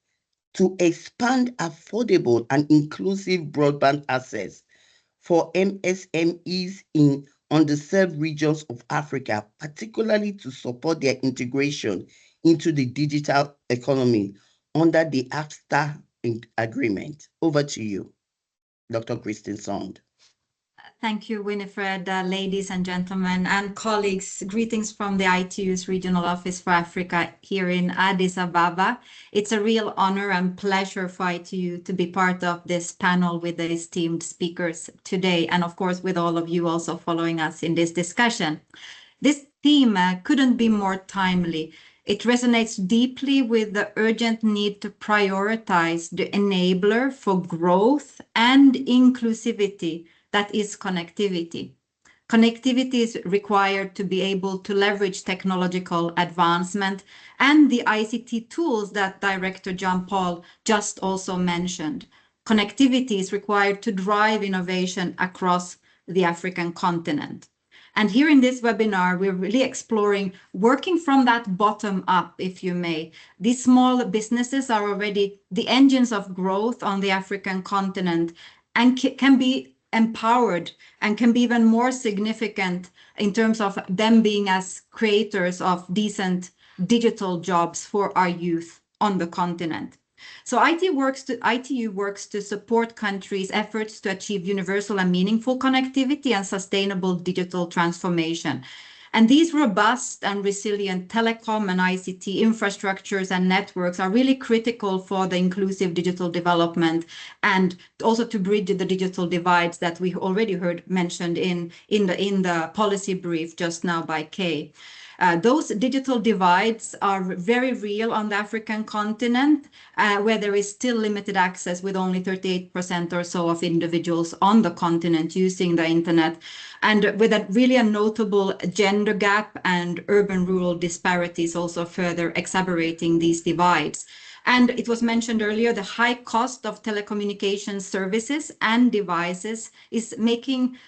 [SPEAKER 5] to expand affordable and inclusive broadband access for MSMEs in underserved regions of Africa, particularly to support their integration into the digital economy under the AFTA agreement. Over to you, Dr. Christine Sond.
[SPEAKER 6] Thank you, Winifred, ladies and gentlemen, and colleagues. Greetings from the ITU's Regional Office for Africa here in Addis Ababa. It's a real honor and pleasure for ITU to be part of this panel with the esteemed speakers today, and of course with all of you also following us in this discussion. This theme couldn't be more timely. It resonates deeply with the urgent need to prioritize the enabler for growth and inclusivity, that is connectivity. Connectivity is required to be able to leverage technological advancement and the ICT tools that Director Jean-Paul just also mentioned. Connectivity is required to drive innovation across the African continent. And here in this webinar, we're really exploring working from that bottom up, if you may. These small businesses are already the engines of growth on the African continent and can be empowered and can be even more significant in terms of them being as creators of decent digital jobs for our youth on the continent. So ITU works to support countries' efforts to achieve universal and meaningful connectivity and sustainable digital transformation. And these robust and resilient telecom and ICT infrastructures and networks are really critical for the inclusive digital development and also to bridge the digital divides that we already heard mentioned in the policy brief just now by Kay. Those digital divides are very real on the African continent, where there is still limited access with only 38% or so of individuals on the continent using the internet, and with a really notable gender gap and urban-rural disparities also further exacerbating these divides. And it was mentioned earlier, the high cost of telecommunication services and devices is making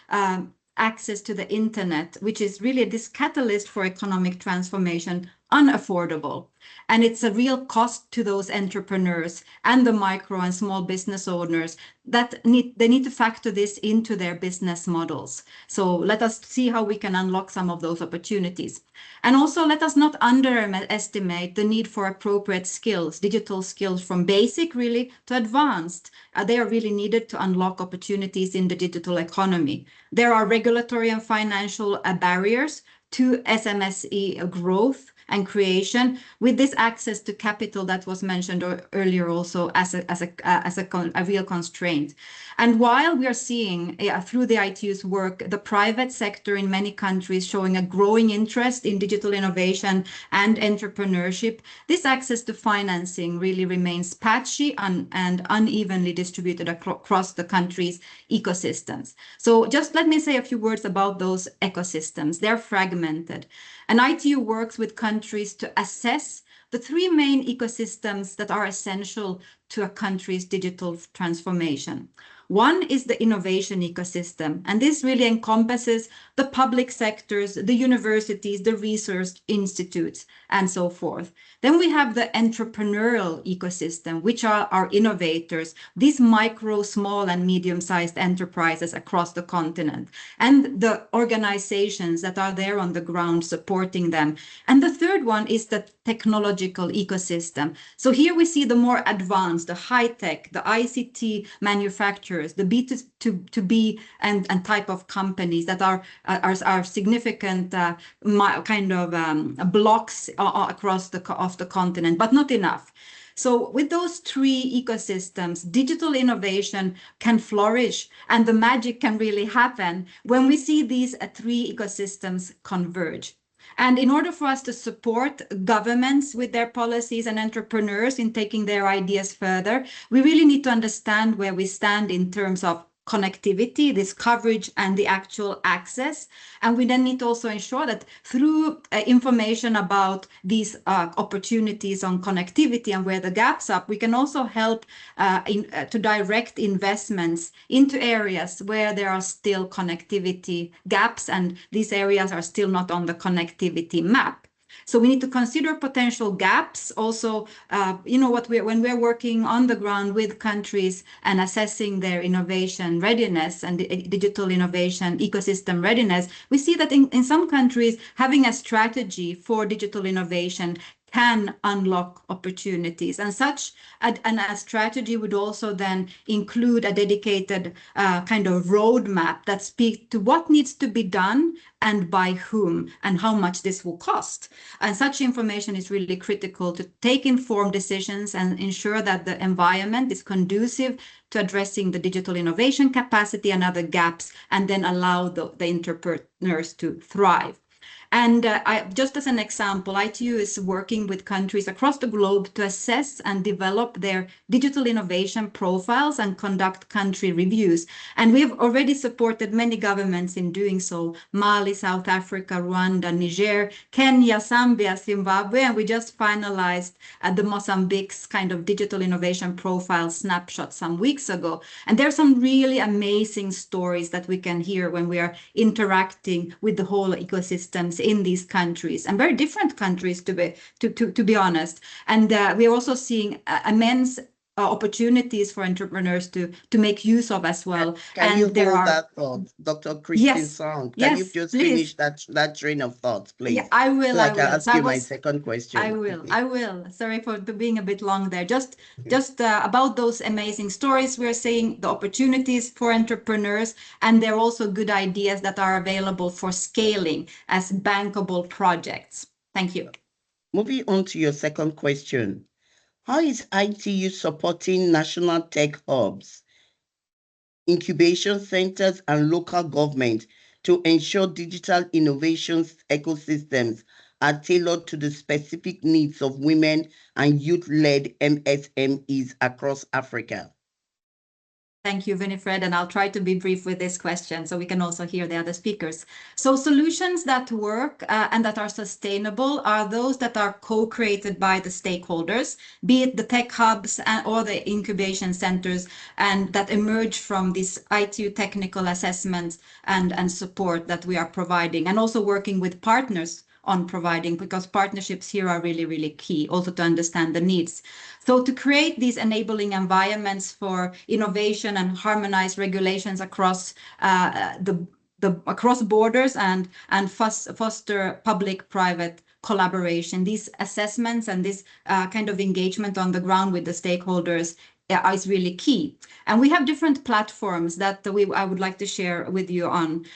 [SPEAKER 6] access to the internet, which is really this catalyst for economic transformation, unaffordable. And it's a real cost to those entrepreneurs and the micro and small business owners that they need to factor this into their business models. So let us see how we can unlock some of those opportunities. And also let us not underestimate the need for appropriate skills, digital skills from basic really to advanced. They are really needed to unlock opportunities in the digital economy. There are regulatory and financial barriers to SMSE growth and creation, with this access to capital that was mentioned earlier also as a real constraint. And while we are seeing through the ITU's work, the private sector in many countries showing a growing interest in digital innovation and entrepreneurship, this access to financing really remains patchy and unevenly distributed across the country's ecosystems. So just let me say a few words about those ecosystems. They're fragmented. And ITU works with countries to assess the three main ecosystems that are essential to a country's digital transformation. One is the innovation ecosystem, and this really encompasses the public sectors, the universities, the research institutes, and so forth. Then we have the entrepreneurial ecosystem, which are our innovators, these micro, small, and medium-sized enterprises across the continent, and the organizations that are there on the ground supporting them. And the third one is the technological ecosystem. So here we see the more advanced, the high-tech, the ICT manufacturers, the B2B and type of companies that are significant blocks across the continent, but not enough. So with those three ecosystems, digital innovation can flourish and the magic can really happen when we see these three ecosystems converge. And in order for us to support governments with their policies and entrepreneurs in taking their ideas further, we really need to understand where we stand in terms of connectivity, this coverage and the actual access. And we then need to also ensure that through information about these opportunities on connectivity and where the gaps are, we can also help to direct investments into areas where there are still connectivity gaps and these areas are still not on the connectivity map. So we need to consider potential gaps. Also, when we're working on the ground with countries and assessing their innovation readiness and digital innovation ecosystem readiness, we see that in some countries, having a strategy for digital innovation can unlock opportunities. And such a strategy would also then include a dedicated kind of roadmap that speaks to what needs to be done and by whom and how much this will cost. And such information is really critical to take informed decisions and ensure that the environment is conducive to addressing the digital innovation capacity and other gaps, and then allow the entrepreneurs to thrive. And just as an example, ITU is working with countries across the globe to assess and develop their digital innovation profiles and conduct country reviews. And we have already supported many governments in doing so: Mali, South Africa, Rwanda, Niger, Kenya, Zambia, Zimbabwe, and we just finalized the Mozambique's kind of digital innovation profile snapshot some weeks ago. And there are some really amazing stories that we can hear when we are interacting with the whole ecosystems in these countries, and very different countries to be honest. And we're also seeing immense opportunities for entrepreneurs to make use of as well.
[SPEAKER 5] Can you hold that thought, Dr. Christine Song? Can you just finish that train of thought, please?
[SPEAKER 6] Yeah, I will.
[SPEAKER 5] So I can ask you my second question.
[SPEAKER 6] I will. Sorry for being a bit long there. Just about those amazing stories, we're seeing the opportunities for entrepreneurs, and there are also good ideas that are available for scaling as bankable projects. Thank you.
[SPEAKER 5] Moving on to your second question. How is ITU supporting national tech hubs, incubation centers, and local government to ensure digital innovation ecosystems are tailored to the specific needs of women and youth-led MSMEs across Africa?
[SPEAKER 6] Thank you, Winifred, and I'll try to be brief with this question so we can also hear the other speakers. So solutions that work and that are sustainable are those that are co-created by the stakeholders, be it the tech hubs or the incubation centers, and that emerge from these ITU technical assessments and support that we are providing, and also working with partners on providing, because partnerships here are really, really key also to understand the needs. So to create these enabling environments for innovation and harmonize regulations across across borders and foster public-private collaboration, these assessments and this kind of engagement on the ground with the stakeholders is really key. And we have different platforms that I would like to share with you on.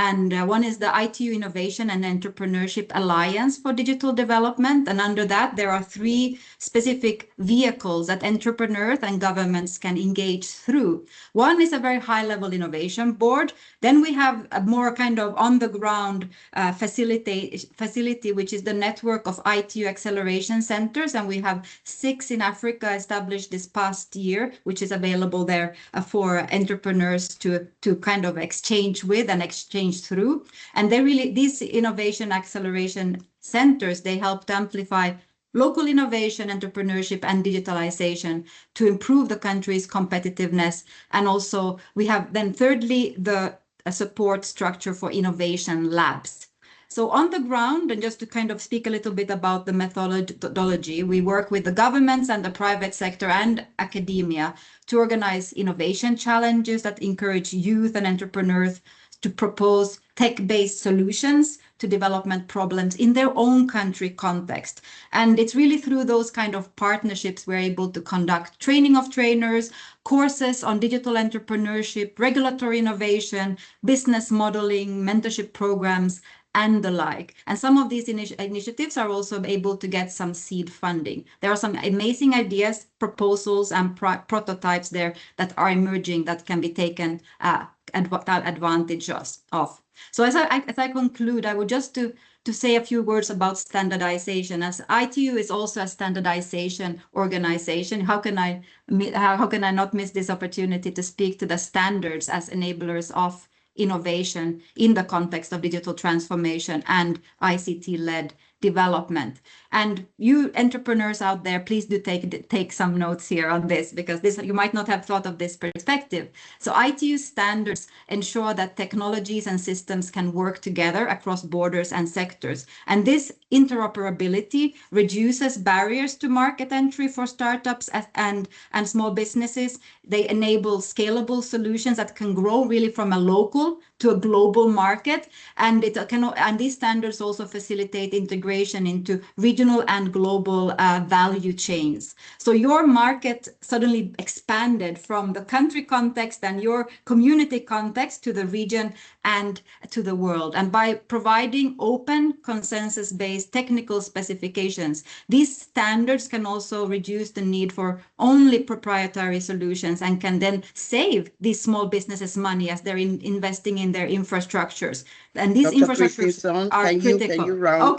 [SPEAKER 6] And one is the ITU Innovation and Entrepreneurship Alliance for Digital Development. And under that, there are 3 specific vehicles that entrepreneurs and governments can engage through. One is a very high-level innovation board. Then we have a more kind of on-the-ground facility, which is the network of ITU acceleration centers. And we have 6 in Africa established this past year, which is available there for entrepreneurs to kind of exchange with and exchange through. And these innovation acceleration centers, they help to amplify local innovation, entrepreneurship, and digitalization to improve the country's competitiveness. And also we have then thirdly, the support structure for innovation labs. So on the ground, and just to kind of speak a little bit about the methodology, we work with the governments and the private sector and academia to organize innovation challenges that encourage youth and entrepreneurs to propose tech-based solutions to development problems in their own country context. And it's really through those kind of partnerships we're able to conduct training of trainers, courses on digital entrepreneurship, regulatory innovation, business modeling, mentorship programs, and the like. And some of these initiatives are also able to get some seed funding. There are some amazing ideas, proposals, and prototypes there that are emerging that can be taken advantage of. So as I conclude, I would just to say a few words about standardization. As ITU is also a standardization organization, how can I not miss this opportunity to speak to the standards as enablers of innovation in the context of digital transformation and ICT-led development. And you entrepreneurs out there, please do take some notes here on this, because this you might not have thought of this perspective. So ITU standards ensure that technologies and systems can work together across borders and sectors. And this interoperability reduces barriers to market entry for startups and small businesses. They enable scalable solutions that can grow really from a local to a global market. And these standards also facilitate integration into regional and global value chains. So your market suddenly expanded from the country context and your community context to the region and to the world. And by providing open, consensus-based technical specifications, these standards can also reduce the need for only proprietary solutions and can then save these small businesses money as they're investing in their infrastructures. And these
[SPEAKER 5] Dr.
[SPEAKER 6] infrastructures are critical.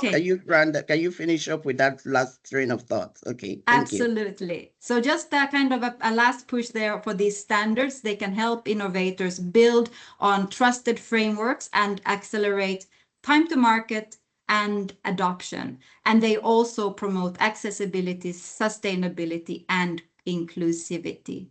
[SPEAKER 5] Can you finish up with that last train of thought? Okay, thank you.
[SPEAKER 6] Absolutely. So just a kind of a last push there for these standards. They can help innovators build on trusted frameworks and accelerate time to market and adoption. And they also promote accessibility, sustainability, and inclusivity.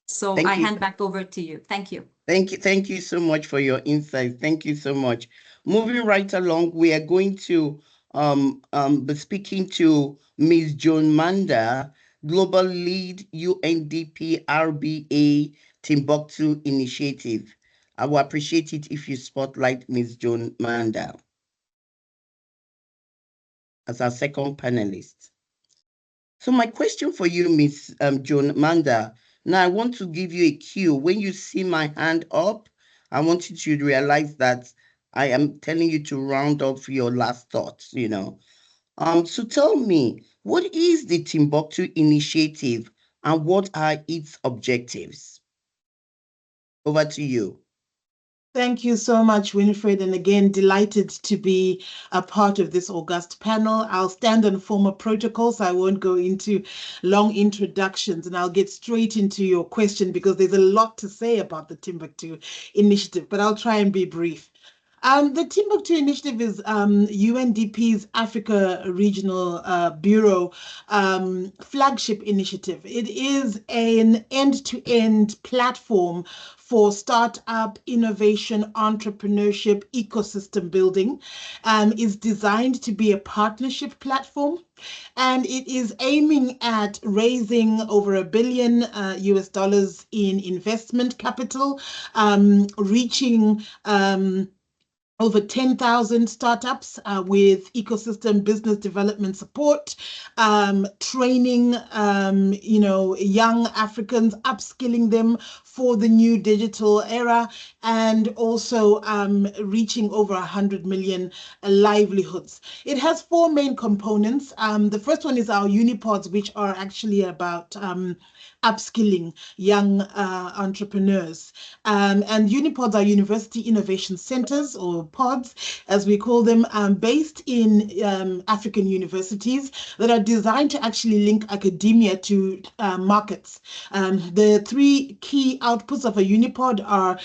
[SPEAKER 6] So I hand back over to you. Thank you.
[SPEAKER 5] Thank you so much for your insights. Thank you so much. Moving right along, we are going to be speaking to Ms. Joan Manda, Global Lead UNDP RBA Timbuktu Initiative. I will appreciate it if you spotlight Ms. Joan Manda as our second panelist. So my question for you, Ms. Joan Manda, now I want to give you a cue. When you see my hand up, I want you to realize that I am telling you to round off your last thoughts, you know. So tell me, what is the Timbuktu Initiative and what are its objectives? Over to you.
[SPEAKER 7] Thank you so much, Winifred, and again, delighted to be a part of this august panel. I'll stand on former protocols. I won't go into long introductions, and I'll get straight into your question because there's a lot to say about the Timbuktu Initiative, but I'll try and be brief. The Timbuktu Initiative is UNDP's Africa Regional Bureau flagship initiative. It is an end-to-end platform for startup, innovation, entrepreneurship, ecosystem building. Is designed to be a partnership platform, and it is aiming at raising over $1 billion US in investment capital, reaching over 10,000 startups with ecosystem business development support, training, young Africans, upskilling them for the new digital era, and also reaching over 100 million livelihoods. It has four main components. The first one is our unipods, which are actually about upskilling young entrepreneurs. And unipods are university innovation centers, or pods, as we call them, based in African universities that are designed to actually link academia to markets. The three key outputs of a unipod are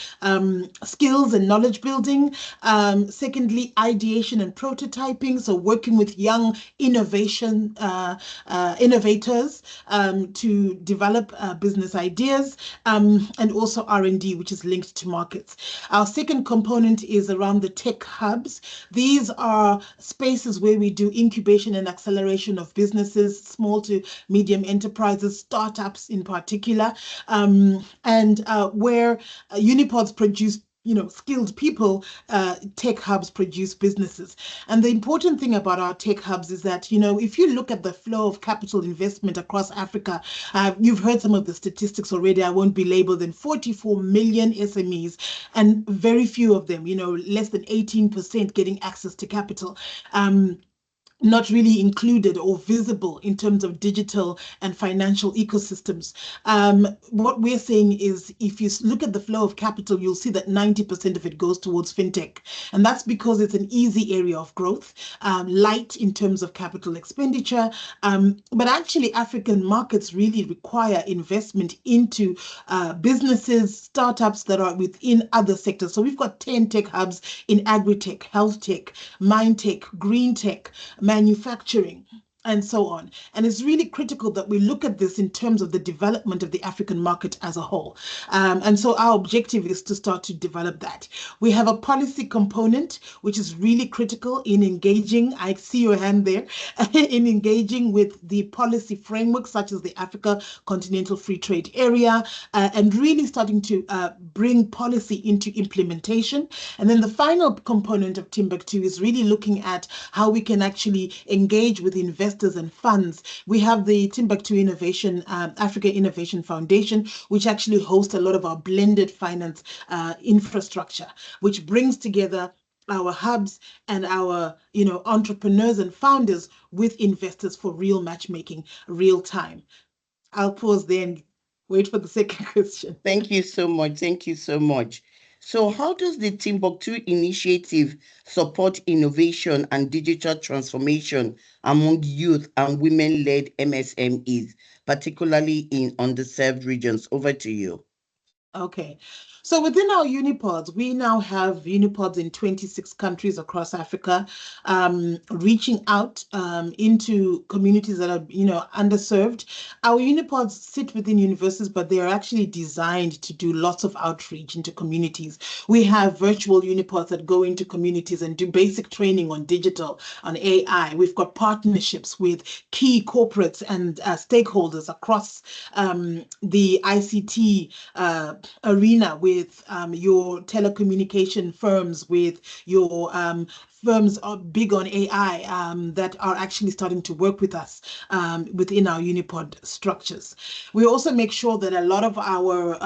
[SPEAKER 7] skills and knowledge building. Secondly, ideation and prototyping, so working with young innovators to develop business ideas, and also R&D, which is linked to markets. Our second component is around the tech hubs. These are spaces where we do incubation and acceleration of businesses, small to medium enterprises, startups in particular, and where unipods produce skilled people, tech hubs produce businesses. And the important thing about our tech hubs is that, if you look at the flow of capital investment across Africa, you've heard some of the statistics already. I won't belabor them. 44 million SMEs, and very few of them, less than 18% getting access to capital. Not really included or visible in terms of digital and financial ecosystems. What we're saying is, if you look at the flow of capital, you'll see that 90% of it goes towards fintech. And that's because it's an easy area of growth, light in terms of capital expenditure. But actually, African markets really require investment into businesses, startups that are within other sectors. So we've got 10 tech hubs in agri-tech, health tech, mine tech, green tech, manufacturing, and so on. And it's really critical that we look at this in terms of the development of the African market as a whole. And so our objective is to start to develop that. We have a policy component, which is really critical in engaging, I see your hand there, in engaging with the policy framework, such as the Africa Continental Free Trade Area, and really starting to bring policy into implementation. And then the final component of Timbuktu is really looking at how we can actually engage with investors and funds. We have the Timbuktu Innovation, Africa Innovation Foundation, which actually hosts a lot of our blended finance infrastructure, which brings together our hubs and our entrepreneurs and founders with investors for real matchmaking, real time. I'll pause there and wait for the second question.
[SPEAKER 5] Thank you so much. Thank you so much. So how does the Timbuktu initiative support innovation and digital transformation among youth and women-led MSMEs, particularly in underserved regions? Over to you.
[SPEAKER 7] Okay, so within our unipods, we now have unipods in 26 countries across Africa, reaching out into communities that are, underserved. Our unipods sit within universities, but they are actually designed to do lots of outreach into communities. We have virtual unipods that go into communities and do basic training on digital, on AI. We've got partnerships with key corporates and stakeholders across the ICT arena, with your telecommunication firms, with your firms are big on AI that are actually starting to work with us within our unipod structures. We also make sure that a lot of our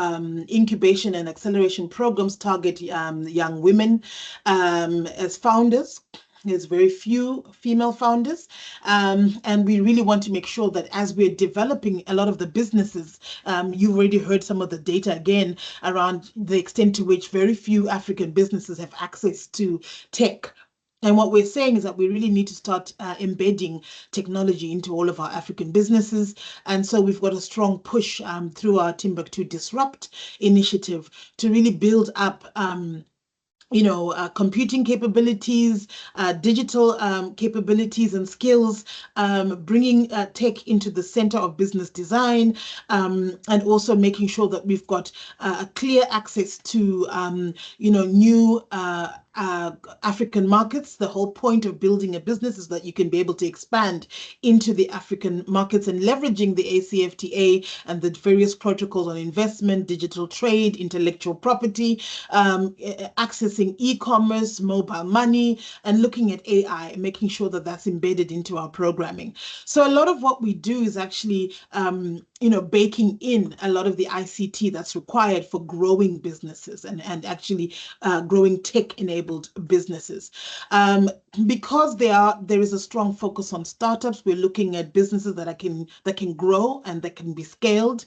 [SPEAKER 7] incubation and acceleration programs target young women as founders. There's very few female founders, and we really want to make sure that as we're developing a lot of the businesses, you've already heard some of the data again around the extent to which very few African businesses have access to tech. And what we're saying is that we really need to start embedding technology into all of our African businesses. And so we've got a strong push through our Timbuktu Disrupt initiative to really build up computing capabilities, digital capabilities and skills, bringing tech into the center of business design, and also making sure that we've got clear access to, new African markets. The whole point of building a business is that you can be able to expand into the African markets, and leveraging the ACFTA and the various protocols on investment, digital trade, intellectual property, accessing e-commerce, mobile money, and looking at AI, making sure that that's embedded into our programming. So a lot of what we do is actually baking in a lot of the ICT that's required for growing businesses and actually growing tech-enabled businesses. Because there is a strong focus on startups, we're looking at businesses that can grow and that can be scaled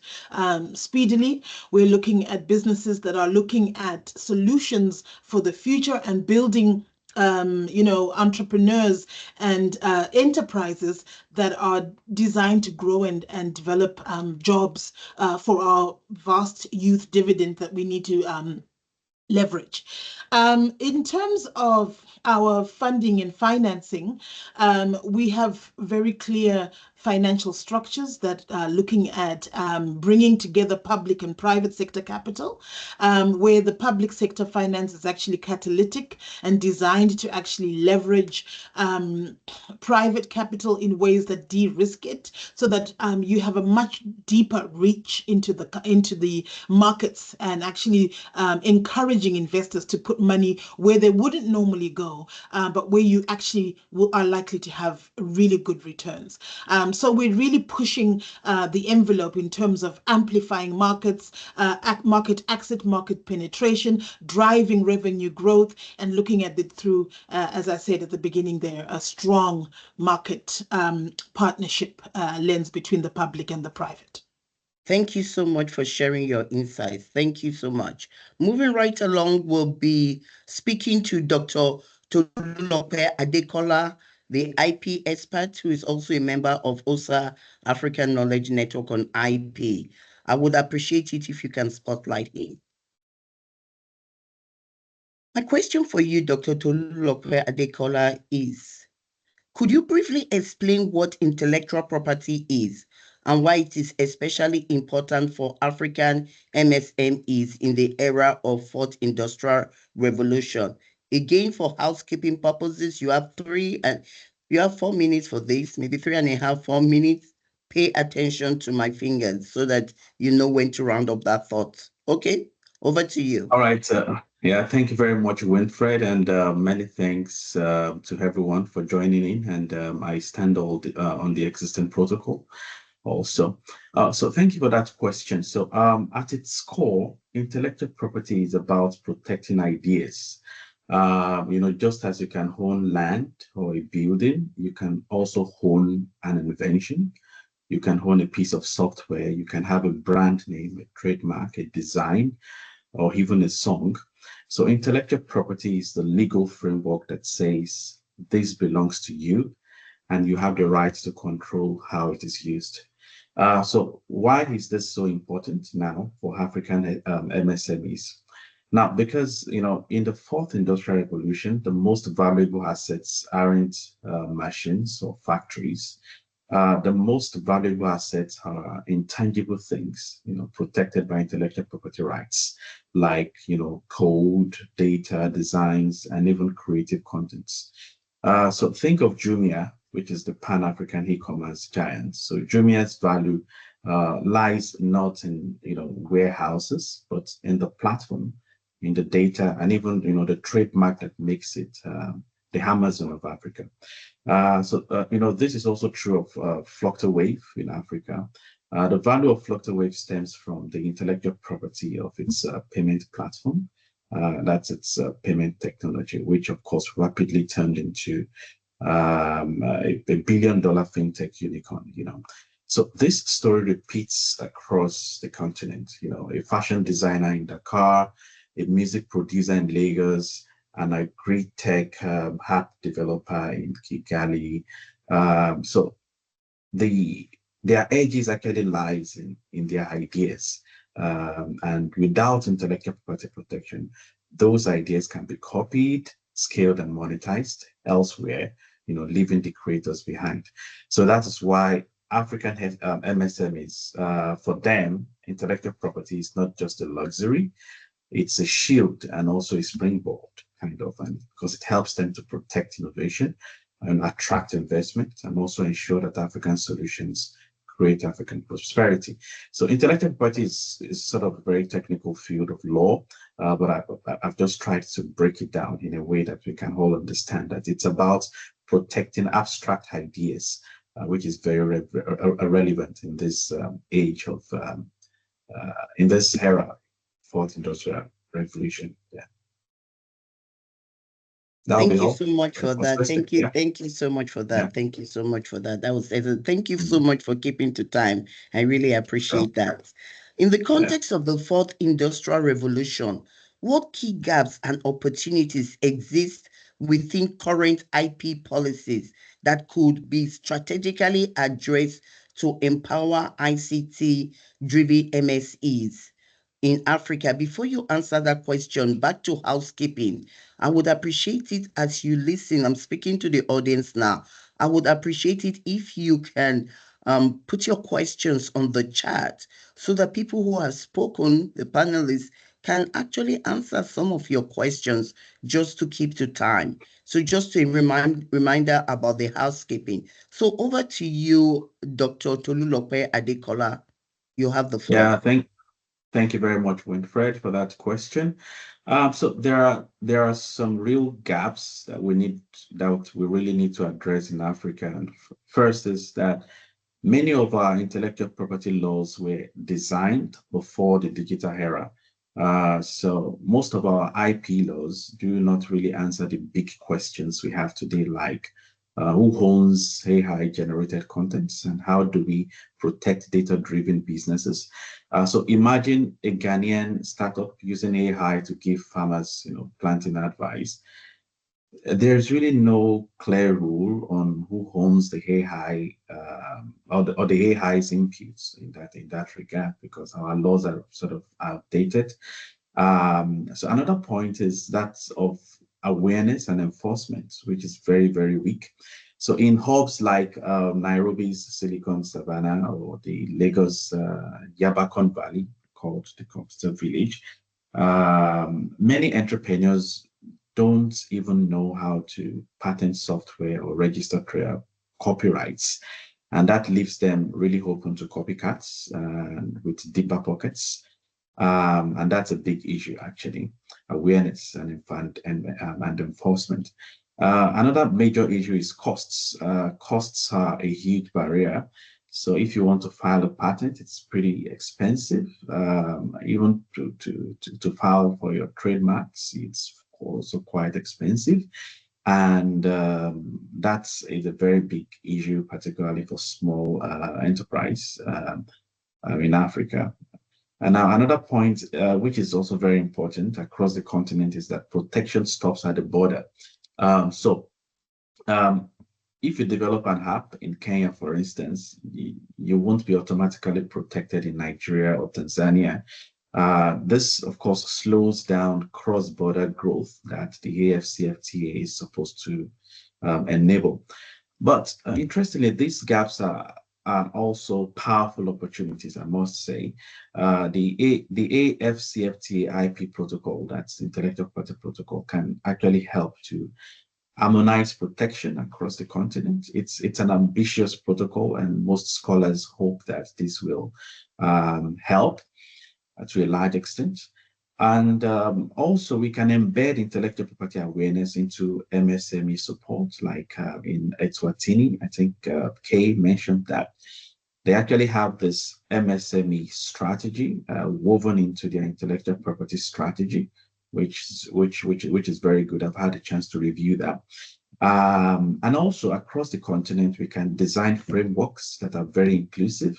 [SPEAKER 7] speedily. We're looking at businesses that are looking at solutions for the future and building entrepreneurs and enterprises that are designed to grow and develop jobs for our vast youth dividend that we need to leverage. In terms of our funding and financing, we have very clear financial structures that are looking at bringing together public and private sector capital, where the public sector finance is actually catalytic and designed to actually leverage private capital in ways that de-risk it, so that you have a much deeper reach into the markets, and actually encouraging investors to put money where they wouldn't normally go, but where you actually are likely to have really good returns. So we're really pushing the envelope in terms of amplifying markets, market access, market penetration, driving revenue growth, and looking at it through, as I said at the beginning there, a strong market partnership lens between the public and the private.
[SPEAKER 5] Thank you so much for sharing your insights. Thank you so much. Moving right along, we'll be speaking to Dr. Tolulope Adekola, the IP expert, who is also a member of OSA African Knowledge Network on IP. I would appreciate it if you can spotlight him. My question for you, Dr. Tolulope Adekola, is, Could you briefly explain what intellectual property is and why it is especially important for African MSMEs in the era of fourth industrial revolution? Again, for housekeeping purposes, you have 4 minutes for this, maybe 3.5, 4 minutes. Pay attention to my fingers so that you know when to round up that thought. Okay, over to you.
[SPEAKER 8] All right. Yeah, thank you very much, Winfred, and many thanks to everyone for joining in. And I stand on the existing protocol also. So thank you for that question. So at its core, intellectual property is about protecting ideas. Just as you can own land or a building, you can also own an invention. You can own a piece of software. You can have a brand name, a trademark, a design, or even a song. So intellectual property is the legal framework that says this belongs to you and you have the right to control how it is used. So why is this so important now for African MSMEs? Now, because, in the fourth industrial revolution, the most valuable assets aren't machines or factories. The most valuable assets are intangible things, protected by intellectual property rights, like, code, data, designs, and even creative contents. So think of Jumia, which is the Pan-African e-commerce giant. So Jumia's value lies not in, warehouses, but in the platform, in the data, and even, the trademark that makes it the Amazon of Africa. This is also true of Flutterwave in Africa. The value of Flutterwave stems from the intellectual property of its payment platform. That's its payment technology, which of course rapidly turned into a billion-dollar fintech unicorn. So this story repeats across the continent. A fashion designer in Dakar, a music producer in Lagos, and a great tech app developer in Kigali. So their edges actually lies in their ideas. And without intellectual property protection, those ideas can be copied, scaled, and monetized elsewhere, leaving the creators behind. So that is why African MSMEs, for them, intellectual property is not just a luxury, it's a shield and also a springboard, kind of, and because it helps them to protect innovation and attract investment and also ensure that African solutions create African prosperity. So intellectual property is sort of a very technical field of law, but I've just tried to break it down in a way that we can all understand that it's about protecting abstract ideas, which is very relevant in this age of, in this era, fourth industrial revolution. Yeah.
[SPEAKER 5] Thank you so much for that. Thank you.
[SPEAKER 8] Yeah.
[SPEAKER 5] Thank you so much for that.
[SPEAKER 8] Yeah.
[SPEAKER 5] Thank you so much for that. That was excellent. Thank you so much for keeping to time. I really appreciate that. In the context of the fourth industrial revolution, what key gaps and opportunities exist within current IP policies that could be strategically addressed to empower ICT-driven MSEs in Africa? Before you answer that question, back to housekeeping, I would appreciate it as you listen. I'm speaking to the audience now. I would appreciate it if you can put your questions on the chat so that people who have spoken, the panelists, can actually answer some of your questions just to keep to time. So just a reminder about the housekeeping. So over to you, Dr. Tolulope Adekola. You have the floor.
[SPEAKER 8] Yeah, thank you very much, Winfred, for that question. So there are some real gaps that we really need to address in Africa. And first is that many of our intellectual property laws were designed before the digital era. So most of our IP laws do not really answer the big questions we have today, like who owns AI-generated contents and how do we protect data-driven businesses? So imagine a Ghanaian startup using AI to give farmers, planting advice. There's really no clear rule on who owns the AI or the AI's inputs in that regard, because our laws are sort of outdated. So another point is that of awareness and enforcement, which is very, very weak. So in hubs like Nairobi's Silicon Savannah or the Lagos Yabakon Valley, called the Computer Village, many entrepreneurs don't even know how to patent software or register their copyrights. And that leaves them really open to copycats with deeper pockets. And that's a big issue, actually, awareness and enforcement. Another major issue is costs. Costs are a huge barrier. So if you want to file a patent, it's pretty expensive. Even to file for your trademarks, it's also quite expensive. And that is a very big issue, particularly for small enterprise in Africa. And now another point, which is also very important across the continent, is that protection stops at the border. If you develop an app in Kenya, for instance, you won't be automatically protected in Nigeria or Tanzania. This, of course, slows down cross-border growth that the AFCFTA is supposed to enable. But interestingly, these gaps are also powerful opportunities, I must say. The AFCFTA IP protocol, that's Intellectual Property Protocol, can actually help to harmonize protection across the continent. It's an ambitious protocol, and most scholars hope that this will help to a large extent. And also, we can embed intellectual property awareness into MSME support, like in Eswatini. I think Kay mentioned that they actually have this MSME strategy woven into their intellectual property strategy, which is very good. I've had a chance to review that. And also across the continent, we can design frameworks that are very inclusive.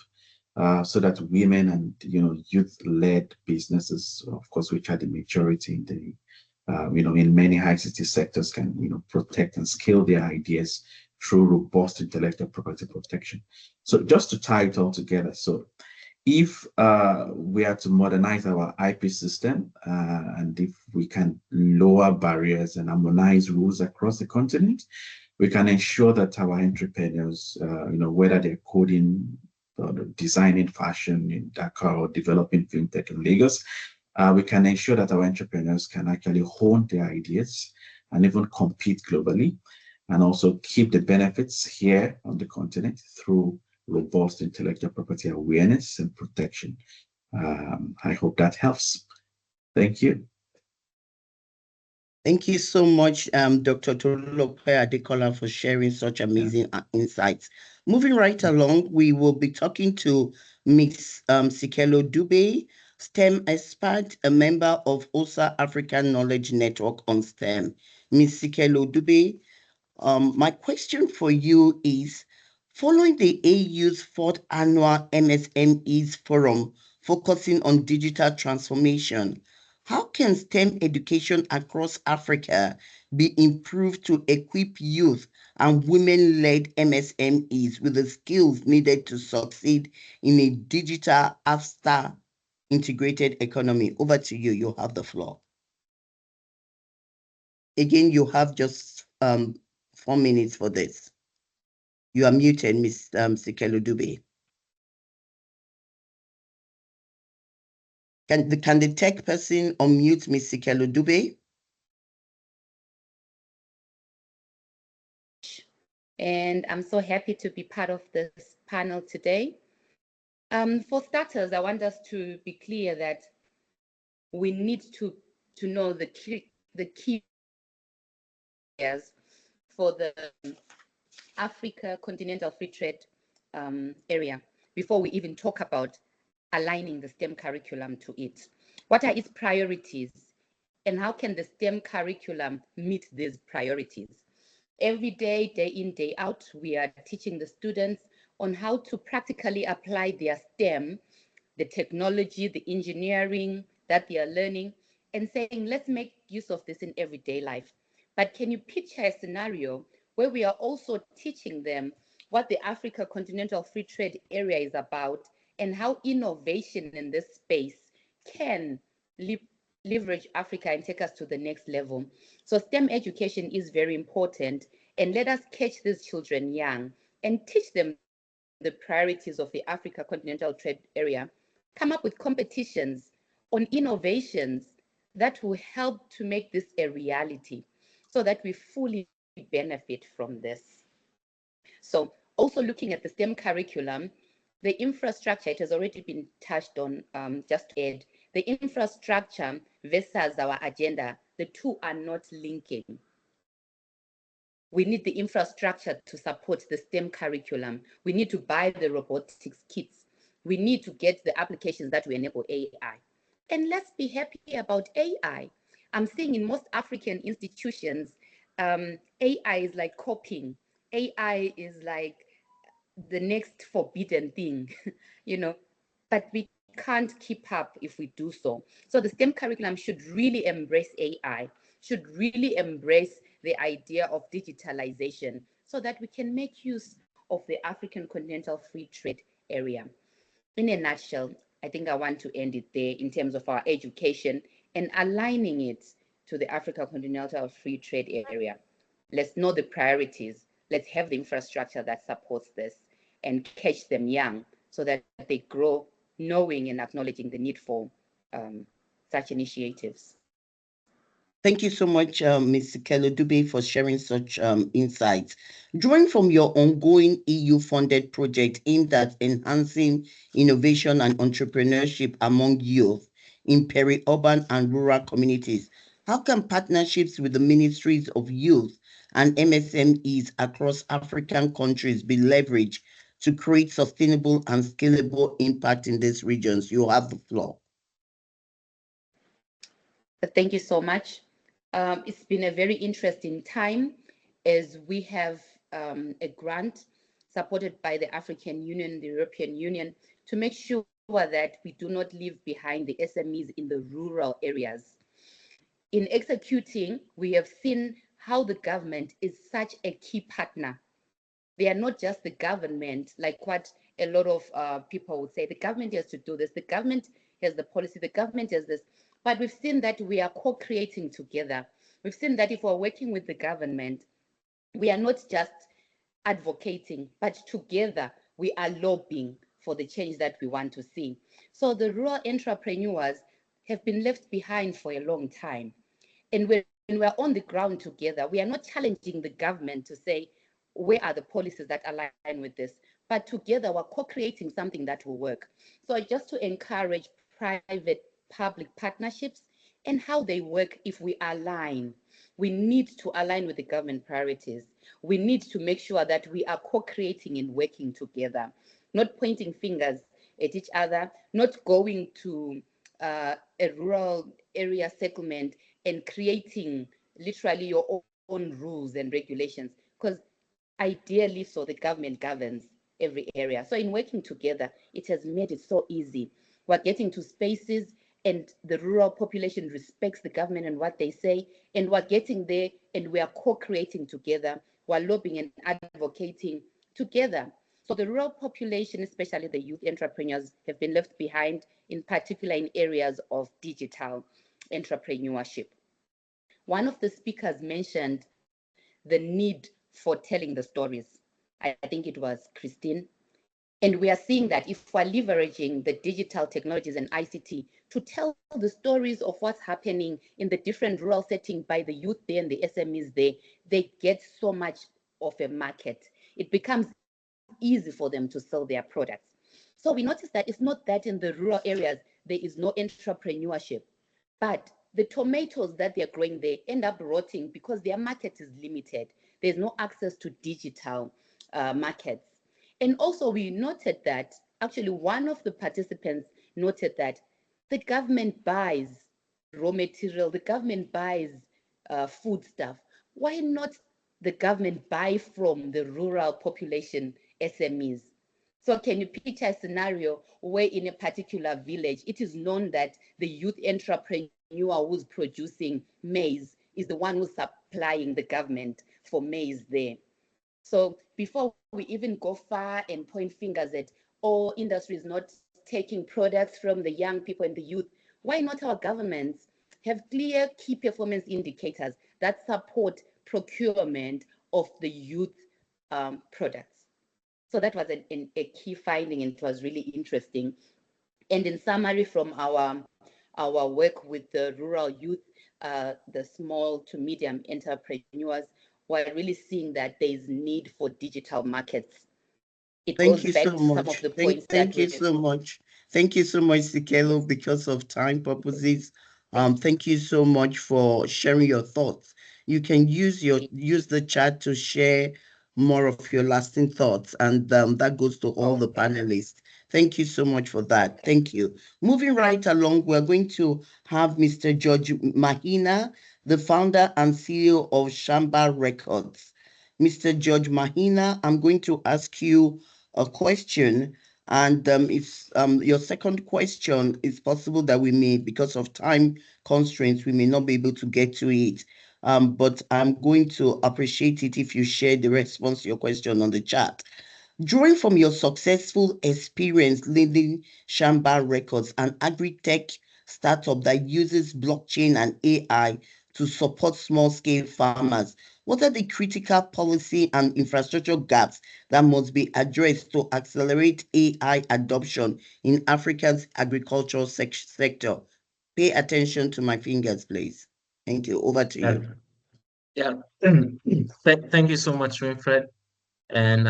[SPEAKER 8] So that women and youth-led businesses, of course, which are the majority in the in many ICT sectors, can protect and scale their ideas through robust intellectual property protection. So just to tie it all together, so if we are to modernize our IP system and if we can lower barriers and harmonize rules across the continent, we can ensure that our entrepreneurs, whether they're coding, designing fashion in Dakar or developing fintech in Lagos, we can ensure that our entrepreneurs can actually hone their ideas and even compete globally, and also keep the benefits here on the continent through robust intellectual property awareness and protection. I hope that helps. Thank you.
[SPEAKER 5] Thank you so much, Dr. Tolulope Adekola, for sharing such amazing insights. Moving right along, we will be talking to Ms. Sikelo Dube, STEM expert, a member of OSA African Knowledge Network on STEM. Ms. Sikelo Dube, my question for you is, following the AU's 4th annual MSMEs forum focusing on digital transformation, how can STEM education across Africa be improved to equip youth and women-led MSMEs with the skills needed to succeed in a digital after integrated economy? Over to you. You have the floor. Again, you have just 4 minutes for this. You are muted, Ms. Sikelo Dube. Can the tech person unmute Ms. Sikelo Dube?
[SPEAKER 9] And I'm so happy to be part of this panel today. For starters, I want us to be clear that we need to know the key areas for the Africa Continental Free Trade area before we even talk about aligning the STEM curriculum to it. What are its priorities, and how can the STEM curriculum meet these priorities? Every day, day in, day out, we are teaching the students on how to practically apply their STEM, the technology, the engineering that they are learning, and saying, let's make use of this in everyday life. But can you picture a scenario where we are also teaching them what the Africa Continental Free Trade Area is about and how innovation in this space can leverage Africa and take us to the next level. So STEM education is very important, and let us catch these children young and teach them the priorities of the Africa Continental Trade Area, come up with competitions on innovations that will help to make this a reality so that we fully benefit from this. So also looking at the STEM curriculum, the infrastructure, it has already been touched on, just to add, the infrastructure versus our agenda, the two are not linking. We need the infrastructure to support the STEM curriculum. We need to buy the robotics kits. We need to get the applications that will enable AI. And let's be happy about AI. I'm seeing in most African institutions, AI is like copying. AI is like the next forbidden thing, you know, but we can't keep up if we do so. So the STEM curriculum should really embrace AI, should really embrace the idea of digitalization so that we can make use of the African Continental Free Trade Area. In a nutshell, I think I want to end it there in terms of our education and aligning it to the Africa Continental Free Trade Area. Let's know the priorities. Let's have the infrastructure that supports this and catch them young so that they grow knowing and acknowledging the need for such initiatives.
[SPEAKER 5] Thank you so much, Ms. Sikelo Dube, for sharing such insights. Drawing from your ongoing EU-funded project aimed at enhancing innovation and entrepreneurship among youth in peri-urban and rural communities, how can partnerships with the ministries of youth and MSMEs across African countries be leveraged to create sustainable and scalable impact in these regions? You have the floor.
[SPEAKER 9] Thank you so much. It's been a very interesting time as we have a grant supported by the African Union, the European Union, to make sure that we do not leave behind the SMEs in the rural areas. In executing, we have seen how the government is such a key partner. They are not just the government, like what a lot of people would say. The government has to do this. The government has the policy. The government has this. But we've seen that we are co-creating together. We've seen that if we're working with the government, we are not just advocating, but together we are lobbying for the change that we want to see. So the rural entrepreneurs have been left behind for a long time. And when we're on the ground together, we are not challenging the government to say, where are the policies that align with this? But together we're co-creating something that will work. So just to encourage private-public partnerships and how they work if we align. We need to align with the government priorities. We need to make sure that we are co-creating and working together, not pointing fingers at each other, not going to a rural area settlement and creating literally your own rules and regulations, because ideally so the government governs every area. So in working together, it has made it so easy. We're getting to spaces and the rural population respects the government and what they say, and we're getting there and we are co-creating together. We're lobbying and advocating together. So the rural population, especially the youth entrepreneurs, have been left behind, in particular in areas of digital entrepreneurship. One of the speakers mentioned the need for telling the stories. I think it was Christine. And we are seeing that if we're leveraging the digital technologies and ICT to tell the stories of what's happening in the different rural setting by the youth there and the SMEs there, they get so much of a market. It becomes easy for them to sell their products. So we notice that it's not that in the rural areas there is no entrepreneurship, but the tomatoes that they're growing there end up rotting because their market is limited. There's no access to digital markets. And also we noted that, actually one of the participants noted that the government buys raw material, the government buys food stuff. Why not the government buy from the rural population SMEs? So can you picture a scenario where in a particular village, it is known that the youth entrepreneur who's producing maize is the one who's supplying the government for maize there. So before we even go far and point fingers at all industries not taking products from the young people and the youth, why not our governments have clear key performance indicators that support procurement of the youth products. So that was a key finding, and it was really interesting. And in summary, from our work with the rural youth, the small to medium entrepreneurs, we're really seeing that there is need for digital markets. It
[SPEAKER 5] Thank
[SPEAKER 9] goes
[SPEAKER 5] you
[SPEAKER 9] back
[SPEAKER 5] so
[SPEAKER 9] to some of
[SPEAKER 5] much.
[SPEAKER 9] the points
[SPEAKER 5] Thank
[SPEAKER 9] that
[SPEAKER 5] you so much. Thank you so much, Sikelo,
[SPEAKER 9] Yes.
[SPEAKER 5] because of time purposes. Thank you so much for sharing your thoughts. You can use the chat to share more of your lasting thoughts, and that goes to all the panelists. Thank you so much for that.
[SPEAKER 9] Okay.
[SPEAKER 5] Thank you. Moving right along, we're going to have Mr. George Mahina, the founder and CEO of Shamba Records. Mr. George Mahina, I'm going to ask you a question, and if your second question is possible that we may, because of time constraints, we may not be able to get to it. But I'm going to appreciate it if you share the response to your question on the chat. Drawing from your successful experience leading Shamba Records, an agri-tech startup that uses blockchain and AI to support small-scale farmers, what are the critical policy and infrastructure gaps that must be addressed to accelerate AI adoption in Africa's agricultural sector? Pay attention to my fingers, please. Thank you. Over to you.
[SPEAKER 10] Yeah, thank you so much, Winfred. And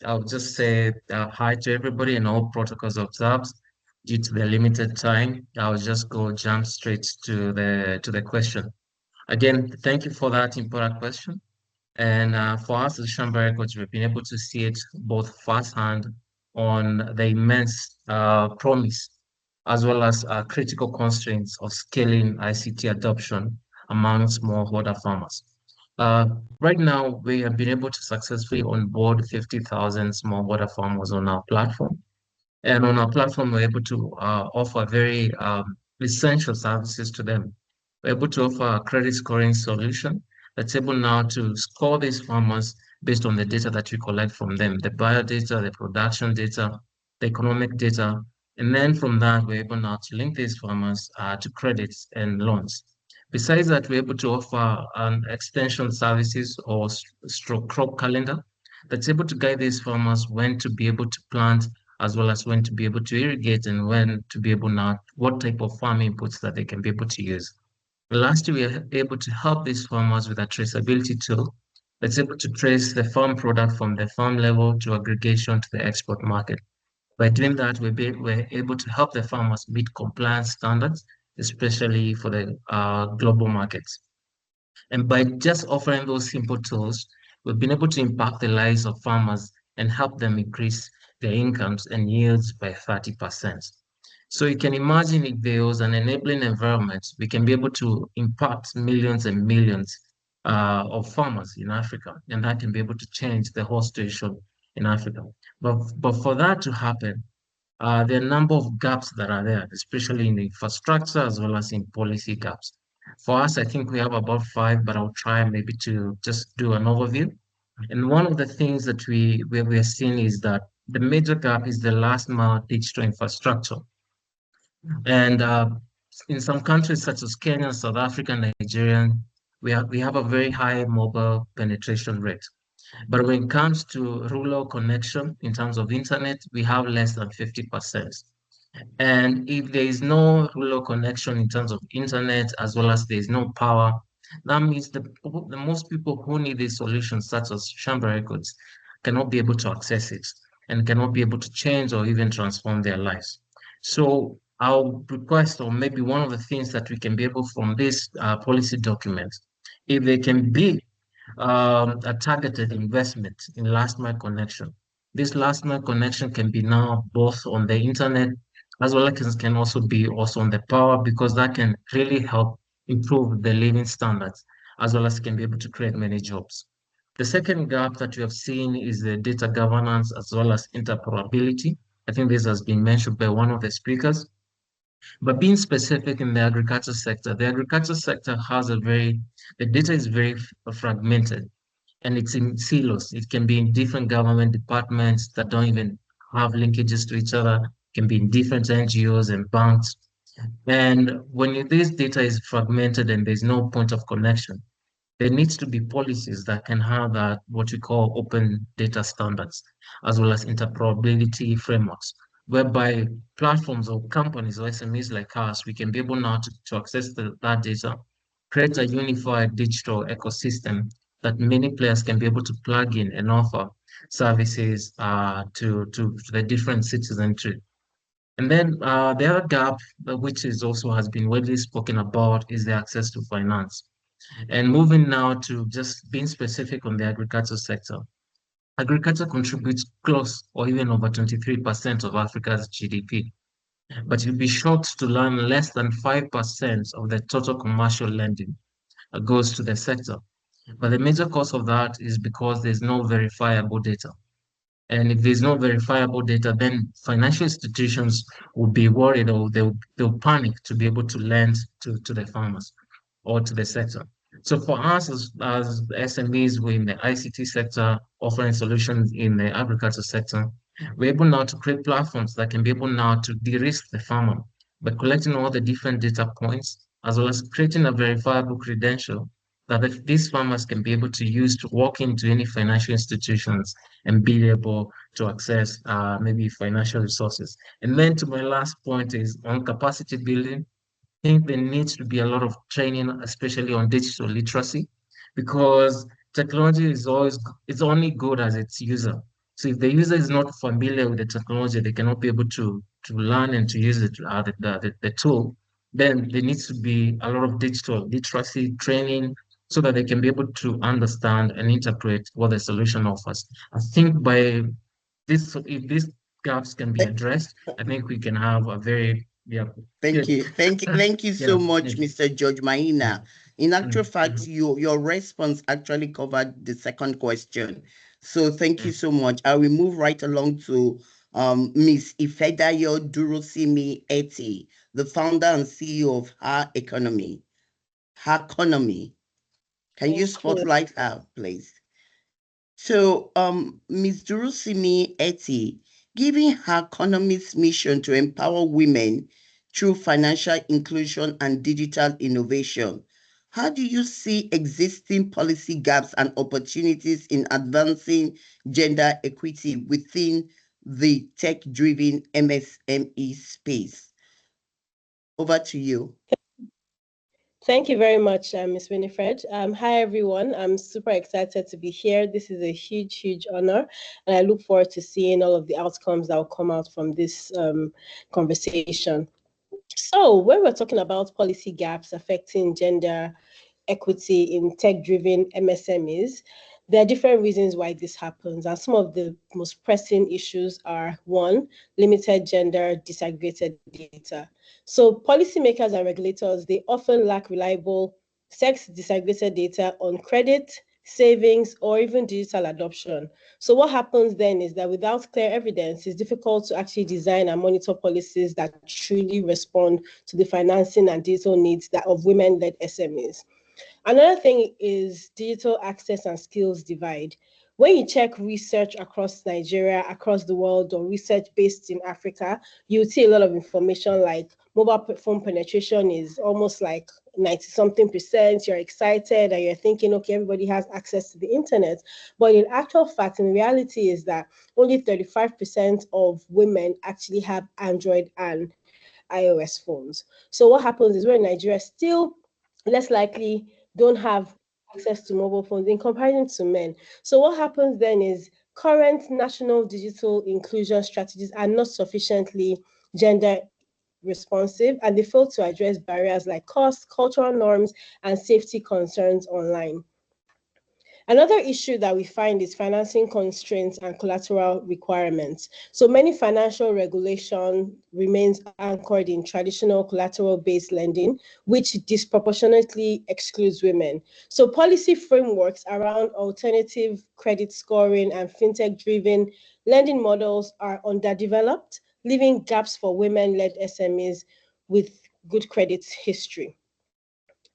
[SPEAKER 10] I'll just say hi to everybody and all protocols observed. Due to the limited time, I'll just jump straight to the question. Again, thank you for that important question. And for us as Shamba Records, we've been able to see it both firsthand on the immense promise, as well as critical constraints of scaling ICT adoption among smallholder farmers. Right now, we have been able to successfully onboard 50,000 smallholder farmers on our platform. And on our platform, we're able to offer very essential services to them. We're able to offer a credit scoring solution that's able now to score these farmers based on the data that we collect from them, the bio data, the production data, the economic data. And then from that, we're able now to link these farmers to credits and loans. Besides that, we're able to offer extension services or stroke crop calendar that's able to guide these farmers when to be able to plant, as well as when to be able to irrigate and when to be able now, what type of farm inputs that they can be able to use. Lastly, we are able to help these farmers with a traceability tool that's able to trace the farm product from the farm level to aggregation to the export market. By doing that, we're able to help the farmers meet compliance standards, especially for the global markets. And by just offering those simple tools, we've been able to impact the lives of farmers and help them increase their incomes and yields by 30%. So you can imagine if there was an enabling environment, we can be able to impact millions and millions of farmers in Africa, and that can be able to change the whole situation in Africa. But for that to happen, there are a number of gaps that are there, especially in the infrastructure as well as in policy gaps. For us, I think we have about 5, but I'll try maybe to just do an overview. And one of the things that we're seeing is that the major gap is the last mile digital infrastructure. And in some countries such as Kenya, South Africa, Nigeria, we have a very high mobile penetration rate. But when it comes to rural connection in terms of internet, we have less than 50%. And if there is no rural connection in terms of internet, as well as there is no power, that means the most people who need these solutions, such as Shamba Records, cannot be able to access it and cannot be able to change or even transform their lives. So I'll request, or maybe one of the things that we can be able from this policy document, if there can be a targeted investment in last mile connection. This last mile connection can be now both on the internet as well as can also be on the power, because that can really help improve the living standards as well as can be able to create many jobs. The second gap that we have seen is the data governance as well as interoperability. I think this has been mentioned by one of the speakers. But being specific in the agriculture sector has the data is very fragmented, and it's in silos. It can be in different government departments that don't even have linkages to each other, it can be in different NGOs and banks. And when this data is fragmented and there's no point of connection, there needs to be policies that can have what we call open data standards, as well as interoperability frameworks, whereby platforms or companies or SMEs like us, we can be able now to access that data, create a unified digital ecosystem that many players can be able to plug in and offer services to the different citizenry. And then the other gap, which is also has been widely spoken about, is the access to finance. And moving now to just being specific on the agriculture sector. Agriculture contributes close or even over 23% of Africa's GDP. But you'll be shocked to learn less than 5% of the total commercial lending goes to the sector. But the major cause of that is because there's no verifiable data. And if there's no verifiable data, then financial institutions will be worried or they'll panic to be able to lend to the farmers or to the sector. So for us as SMEs, we're in the ICT sector, offering solutions in the agriculture sector, we're able now to create platforms that can be able now to de-risk the farmer by collecting all the different data points, as well as creating a verifiable credential that these farmers can be able to use to walk into any financial institutions and be able to access maybe financial resources. And then to my last point is on capacity building. I think there needs to be a lot of training, especially on digital literacy, because technology is it's only good as its user. So if the user is not familiar with the technology, they cannot be able to learn and to use it, the tool. Then there needs to be a lot of digital literacy training so that they can be able to understand and interpret what the solution offers. I think if these gaps can be addressed, I think we can have a very
[SPEAKER 5] Thank you. Thank you so much,
[SPEAKER 10] yeah.
[SPEAKER 5] Mr. George Maina. In actual fact,
[SPEAKER 10] Mhm.
[SPEAKER 5] your response actually covered the second question. So thank you so much. I will move right along to Ms. Ifedayo Durosimi Eti, the founder and CEO of Her Economy. Can you spotlight her, please? So, Ms. Durosimi Eti, given Her Economy's mission to empower women through financial inclusion and digital innovation, how do you see existing policy gaps and opportunities in advancing gender equity within the tech-driven MSME space? Over to you.
[SPEAKER 11] Thank you very much, Ms. Winifred. Hi, everyone. I'm super excited to be here. This is a huge, huge honor, and I look forward to seeing all of the outcomes that will come out from this conversation. So when we're talking about policy gaps affecting gender equity in tech-driven MSMEs, there are different reasons why this happens, and some of the most pressing issues are: one, limited gender disaggregated data. So policymakers and regulators, they often lack reliable sex disaggregated data on credit, savings, or even digital adoption. So what happens then is that without clear evidence, it's difficult to actually design and monitor policies that truly respond to the financing and digital needs of women-led SMEs. Another thing is digital access and skills divide. When you check research across Nigeria, across the world, or research based in Africa, you see a lot of information like mobile phone penetration is almost like 90 something percent. You're excited and you're thinking, okay, everybody has access to the internet. But in actual fact, in reality, is that only 35% of women actually have Android and iOS phones. So what happens is we're in Nigeria still less likely don't have access to mobile phones in comparison to men. So what happens then is current national digital inclusion strategies are not sufficiently gender responsive, and they fail to address barriers like cost, cultural norms, and safety concerns online. Another issue that we find is financing constraints and collateral requirements. So many financial regulation remains anchored in traditional collateral-based lending, which disproportionately excludes women. So policy frameworks around alternative credit scoring and fintech-driven lending models are underdeveloped, leaving gaps for women-led SMEs with good credit history.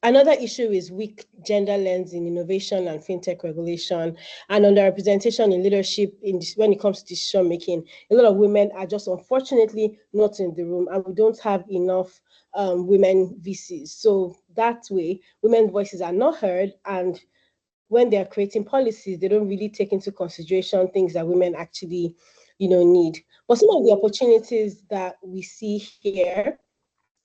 [SPEAKER 11] Another issue is weak gender lens in innovation and fintech regulation and underrepresentation in leadership when it comes to decision making. A lot of women are just unfortunately not in the room, and we don't have enough women VCs. So that way, women's voices are not heard, and when they are creating policies, they don't really take into consideration things that women actually, need. But some of the opportunities that we see here,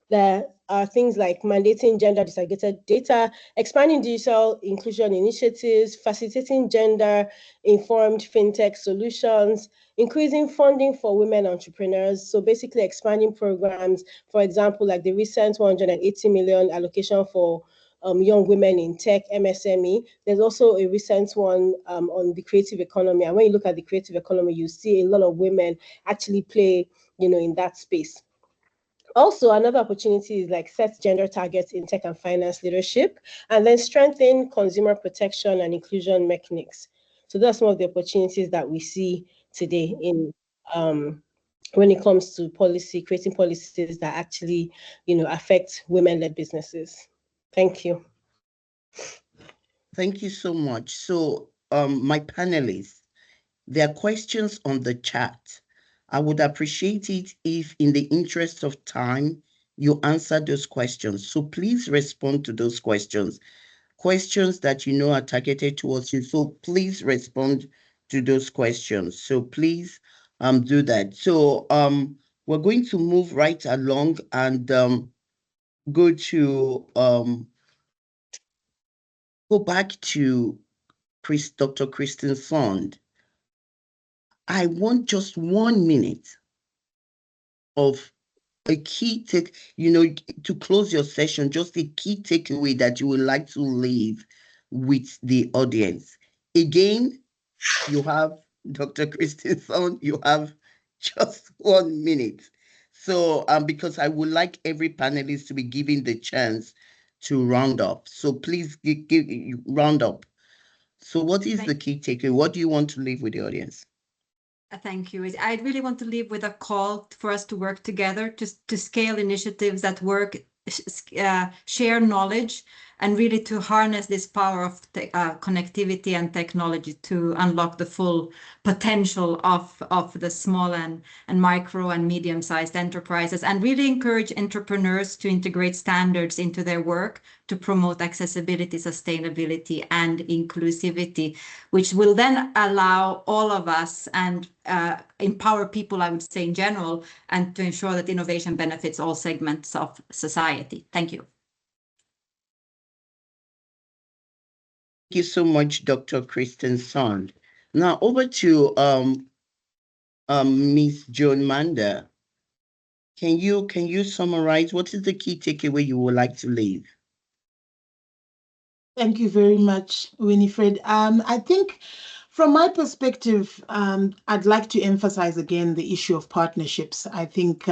[SPEAKER 11] there are things like mandating gender disaggregated data, expanding digital inclusion initiatives, facilitating gender-informed fintech solutions, increasing funding for women entrepreneurs. So basically expanding programs, for example, like the recent 180 million allocation for young women in tech, MSME. There's also a recent one on the creative economy. And when you look at the creative economy, you see a lot of women actually play, in that space. Also, another opportunity is like set gender targets in tech and finance leadership, and then strengthen consumer protection and inclusion mechanics. So those are some of the opportunities that we see today in when it comes to policy, creating policies that actually, affect women-led businesses. Thank you.
[SPEAKER 5] Thank you so much. So, my panelists, there are questions on the chat. I would appreciate it if, in the interest of time, you answer those questions. So please respond to those questions. Questions that you know are targeted towards you. So please respond to those questions. So please do that. So we're going to move right along and go back to Dr. Kristen Sond. I want just 1 minute of a key take, to close your session, just a key takeaway that you would like to leave with the audience. Again, you have Dr. Kristen Sond, you have just 1 minute. So, because I would like every panelist to be given the chance to round up. So please round up. So what is the key takeaway? What do you want to leave with the audience?
[SPEAKER 6] Thank you. I really want to leave with a call for us to work together to scale initiatives that work, share knowledge, and really to harness this power of connectivity and technology to unlock the full potential of the small and micro and medium-sized enterprises, and really encourage entrepreneurs to integrate standards into their work to promote accessibility, sustainability, and inclusivity, which will then allow all of us and empower people, I would say, in general, and to ensure that innovation benefits all segments of society. Thank you.
[SPEAKER 5] Thank you so much, Dr. Kristen Sond. Now over to Ms. Joan Manda. Can you summarize what is the key takeaway you would like to leave?
[SPEAKER 7] Thank you very much, Winifred. I think from my perspective, I'd like to emphasize again the issue of partnerships. I think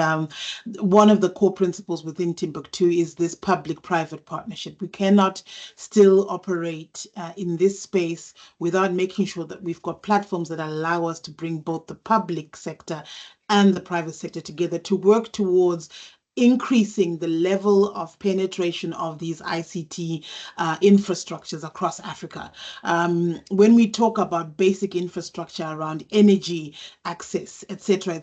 [SPEAKER 7] one of the core principles within Timbuktu is this public-private partnership. We cannot still operate in this space without making sure that we've got platforms that allow us to bring both the public sector and the private sector together to work towards increasing the level of penetration of these ICT infrastructures across Africa. When we talk about basic infrastructure around energy, access, etc.,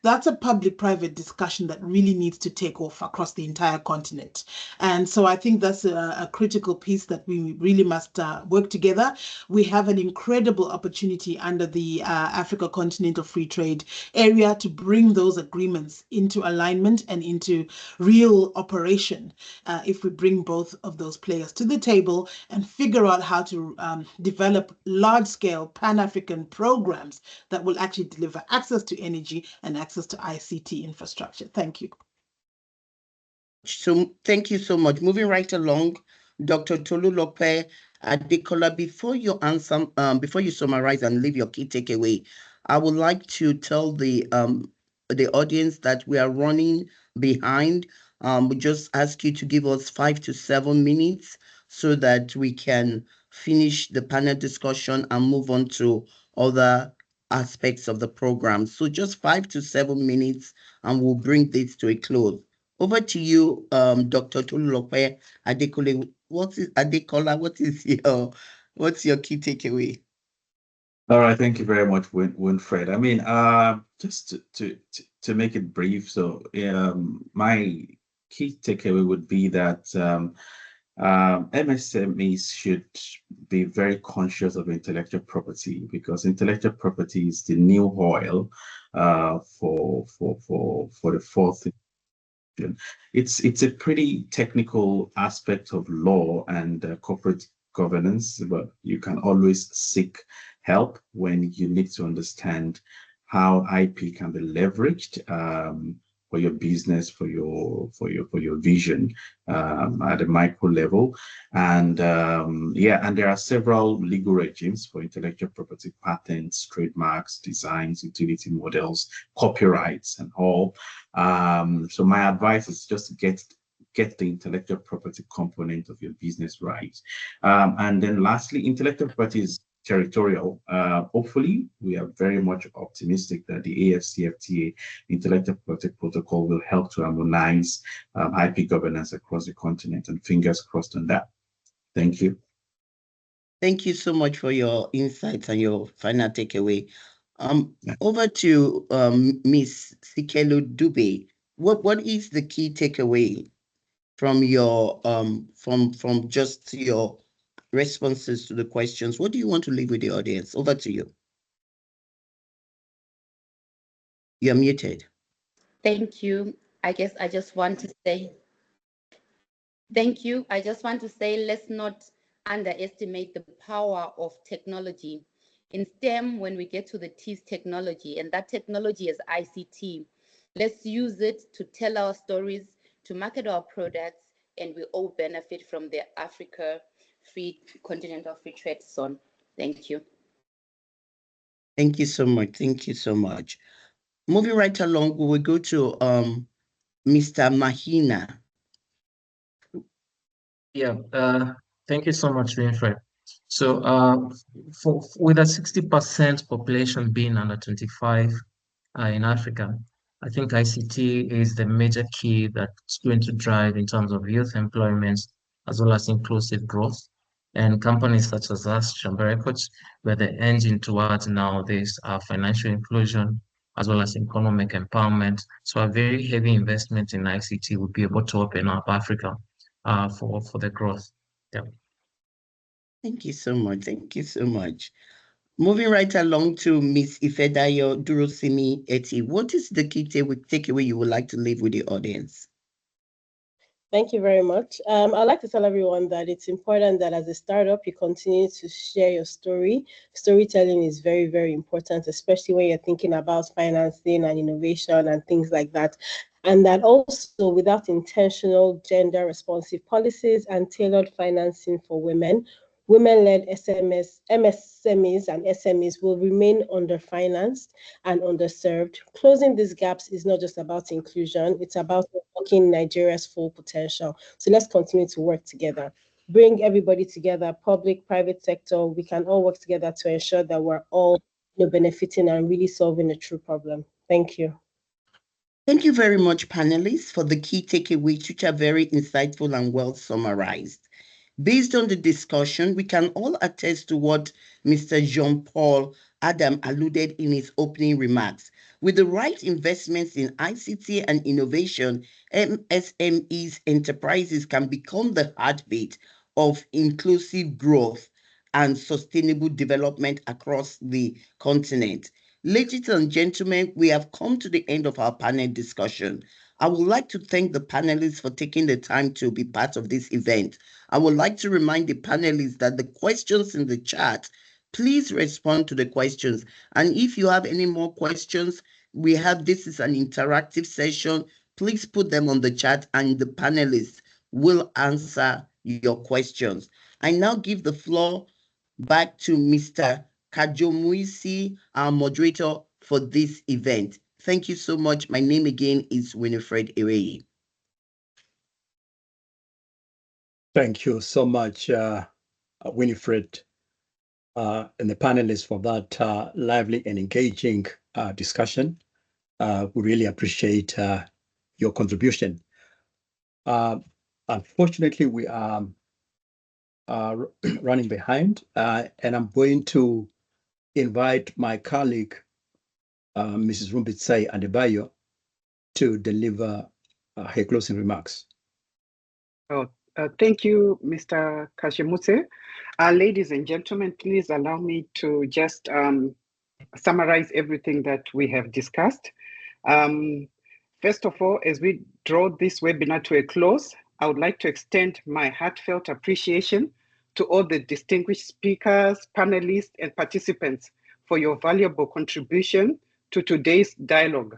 [SPEAKER 7] that's a public-private discussion that really needs to take off across the entire continent. And so I think that's a critical piece that we really must work together. We have an incredible opportunity under the Africa Continental Free Trade Area to bring those agreements into alignment and into real operation if we bring both of those players to the table and figure out how to develop large-scale Pan-African programs that will actually deliver access to energy and access to ICT infrastructure. Thank you.
[SPEAKER 5] So thank you so much. Moving right along, Dr. Tolulope Adekola, before you answer, before you summarize and leave your key takeaway, I would like to tell the audience that we are running behind. We just ask you to give us 5 to 7 minutes so that we can finish the panel discussion and move on to other aspects of the program. So just 5 to 7 minutes and we'll bring this to a close. Over to you, Dr. Tolulope Adekola. What's your key takeaway?
[SPEAKER 8] All right, thank you very much, Winfred. I mean, just to make it brief. So, my key takeaway would be that MSMEs should be very conscious of intellectual property, because intellectual property is the new oil for the fourth. It's a pretty technical aspect of law and corporate governance, but you can always seek help when you need to understand how IP can be leveraged for your business, for your vision at a micro level. And and there are several legal regimes for intellectual property: patents, trademarks, designs, utility models, copyrights, and all. So my advice is just to get the intellectual property component of your business right. And then lastly, intellectual property is territorial. Hopefully, we are very much optimistic that the AFCFTA Intellectual Property Protocol will help to harmonize IP governance across the continent, and fingers crossed on that. Thank you.
[SPEAKER 5] Thank you so much for your insights and your final takeaway. Over to Ms. Sikelo Dube. What is the key takeaway from your from just your responses to the questions? What do you want to leave with the audience? Over to you. You're muted.
[SPEAKER 9] Thank you. I guess I just want to say thank you. I just want to say, let's not underestimate the power of technology. In STEM, when we get to the T's technology, and that technology is ICT, let's use it to tell our stories, to market our products, and we all benefit from the Africa Free Continental Free Trade Zone. Thank you.
[SPEAKER 5] Thank you so much. Thank you so much. Moving right along, we will go to Mr. Mahina.
[SPEAKER 10] Yeah, thank you so much, Winfred. So with a 60% population being under 25 in Africa, I think ICT is the major key that's going to drive in terms of youth employment as well as inclusive growth. And companies such as us, Chamber Records, where the engine towards now this financial inclusion as well as economic empowerment. So a very heavy investment in ICT would be able to open up Africa for the growth. Yeah.
[SPEAKER 5] Thank you so much. Thank you so much. Moving right along to Ms. Ifedayo Durosimi Eti, what is the key takeaway you would like to leave with the audience?
[SPEAKER 11] Thank you very much. I'd like to tell everyone that it's important that as a startup, you continue to share your story. Storytelling is very, very important, especially when you're thinking about financing and innovation and things like that. And that also, without intentional gender-responsive policies and tailored financing for women, women-led MSMEs and SMEs will remain underfinanced and underserved. Closing these gaps is not just about inclusion, it's about unlocking Nigeria's full potential. So let's continue to work together. Bring everybody together, public, private sector. We can all work together to ensure that we're all benefiting and really solving a true problem. Thank you.
[SPEAKER 5] Thank you very much, panelists, for the key takeaways, which are very insightful and well summarized. Based on the discussion, we can all attest to what Mr. Jean-Paul Adam alluded in his opening remarks. With the right investments in ICT and innovation, MSMEs enterprises can become the heartbeat of inclusive growth and sustainable development across the continent. Ladies and gentlemen, we have come to the end of our panel discussion. I would like to thank the panelists for taking the time to be part of this event. I would like to remind the panelists that the questions in the chat, please respond to the questions. And if you have any more questions, this is an interactive session. Please put them on the chat and the panelists will answer your questions. I now give the floor back to Mr. Kajomuisi, our moderator for this event. Thank you so much. My name again is Winifred Ireye.
[SPEAKER 2] Thank you so much, Winifred, and the panelists for that lively and engaging discussion. We really appreciate your contribution. Unfortunately, we are running behind, and I'm going to invite my colleague, Mrs. Rumbitsai Adebayo, to deliver her closing remarks.
[SPEAKER 12] Thank you, Mr. Kashemutse. Ladies and gentlemen, please allow me to just summarize everything that we have discussed. First of all, as we draw this webinar to a close, I would like to extend my heartfelt appreciation to all the distinguished speakers, panelists, and participants for your valuable contribution to today's dialogue.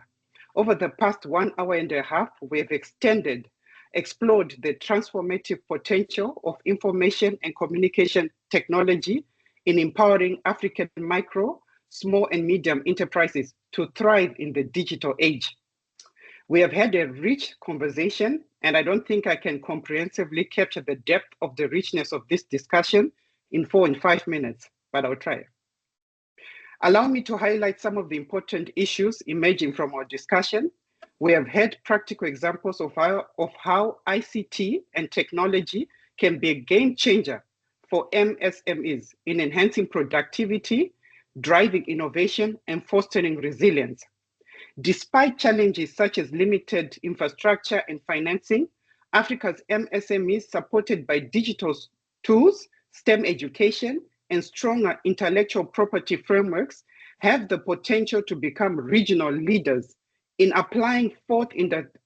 [SPEAKER 12] Over the past 1 hour and a half, we have explored the transformative potential of information and communication technology in empowering African micro, small and medium enterprises to thrive in the digital age. We have had a rich conversation, and I don't think I can comprehensively capture the depth of the richness of this discussion in 4 and 5 minutes, but I'll try. Allow me to highlight some of the important issues emerging from our discussion. We have had practical examples of how ICT and technology can be a game changer for MSMEs in enhancing productivity, driving innovation, and fostering resilience. Despite challenges such as limited infrastructure and financing, Africa's MSMEs, supported by digital tools, STEM education, and stronger intellectual property frameworks, have the potential to become regional leaders in applying fourth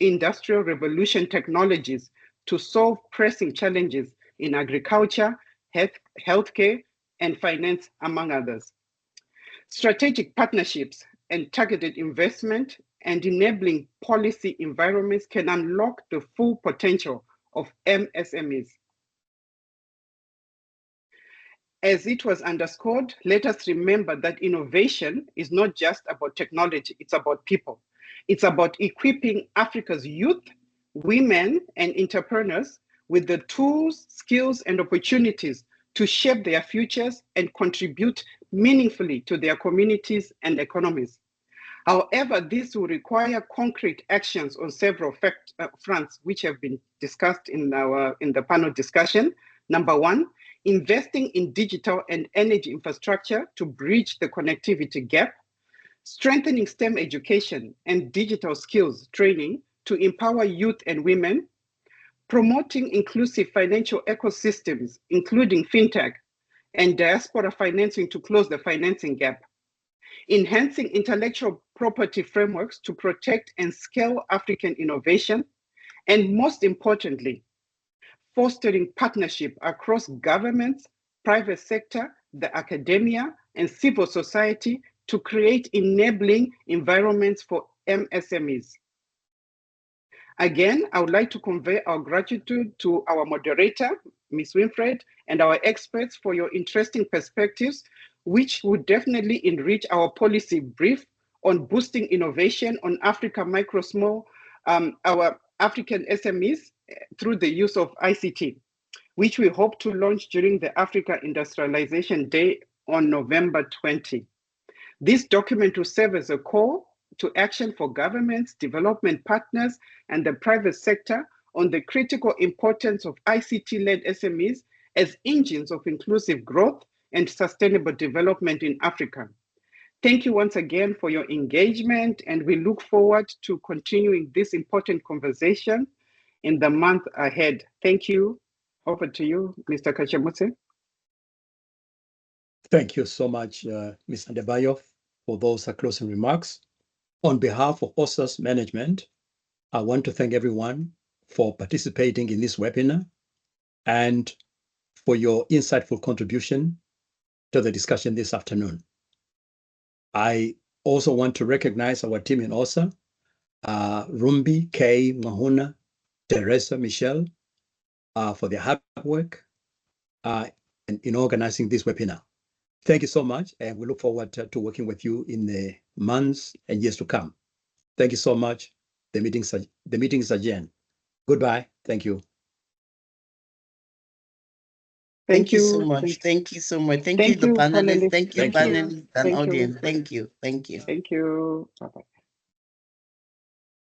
[SPEAKER 12] industrial revolution technologies to solve pressing challenges in agriculture, healthcare, and finance, among others. Strategic partnerships and targeted investment and enabling policy environments can unlock the full potential of MSMEs. As it was underscored, let us remember that innovation is not just about technology, it's about people. It's about equipping Africa's youth, women, and entrepreneurs with the tools, skills, and opportunities to shape their futures and contribute meaningfully to their communities and economies. However, this will require concrete actions on several fronts, which have been discussed in the panel discussion. Number one, investing in digital and energy infrastructure to bridge the connectivity gap, strengthening STEM education and digital skills training to empower youth and women, promoting inclusive financial ecosystems, including fintech and diaspora financing to close the financing gap, enhancing intellectual property frameworks to protect and scale African innovation, and most importantly, fostering partnership across governments, private sector, the academia, and civil society to create enabling environments for MSMEs. Again, I would like to convey our gratitude to our moderator, Ms. Winfred, and our experts for your interesting perspectives, which would definitely enrich our policy brief on boosting innovation on Africa micro small, our African SMEs through the use of ICT, which we hope to launch during the Africa Industrialization Day on November 20. This document will serve as a call to action for governments, development partners, and the private sector on the critical importance of ICT-led SMEs as engines of inclusive growth and sustainable development in Africa. Thank you once again for your engagement, and we look forward to continuing this important conversation in the month ahead. Thank you. Over to you, Mr. Kashemutse.
[SPEAKER 2] Thank you so much, Ms. Adebayo, for those closing remarks. On behalf of OSA's management, I want to thank everyone for participating in this webinar and for your insightful contribution to the discussion this afternoon. I also want to recognize our team in OSA, Rumbi, Kay, Mahuna, Teresa, Michelle, for their hard work in organizing this webinar. Thank you so much, and we look forward to working with you in the months and years to come. Thank you so much. The meeting is adjourned. Goodbye. Thank you.
[SPEAKER 5] Thank you so much. Thank you so much. Thank you, the panelists. Thank you, panelists and audience. Thank you. Thank you.
[SPEAKER 12] Thank you. Bye-bye.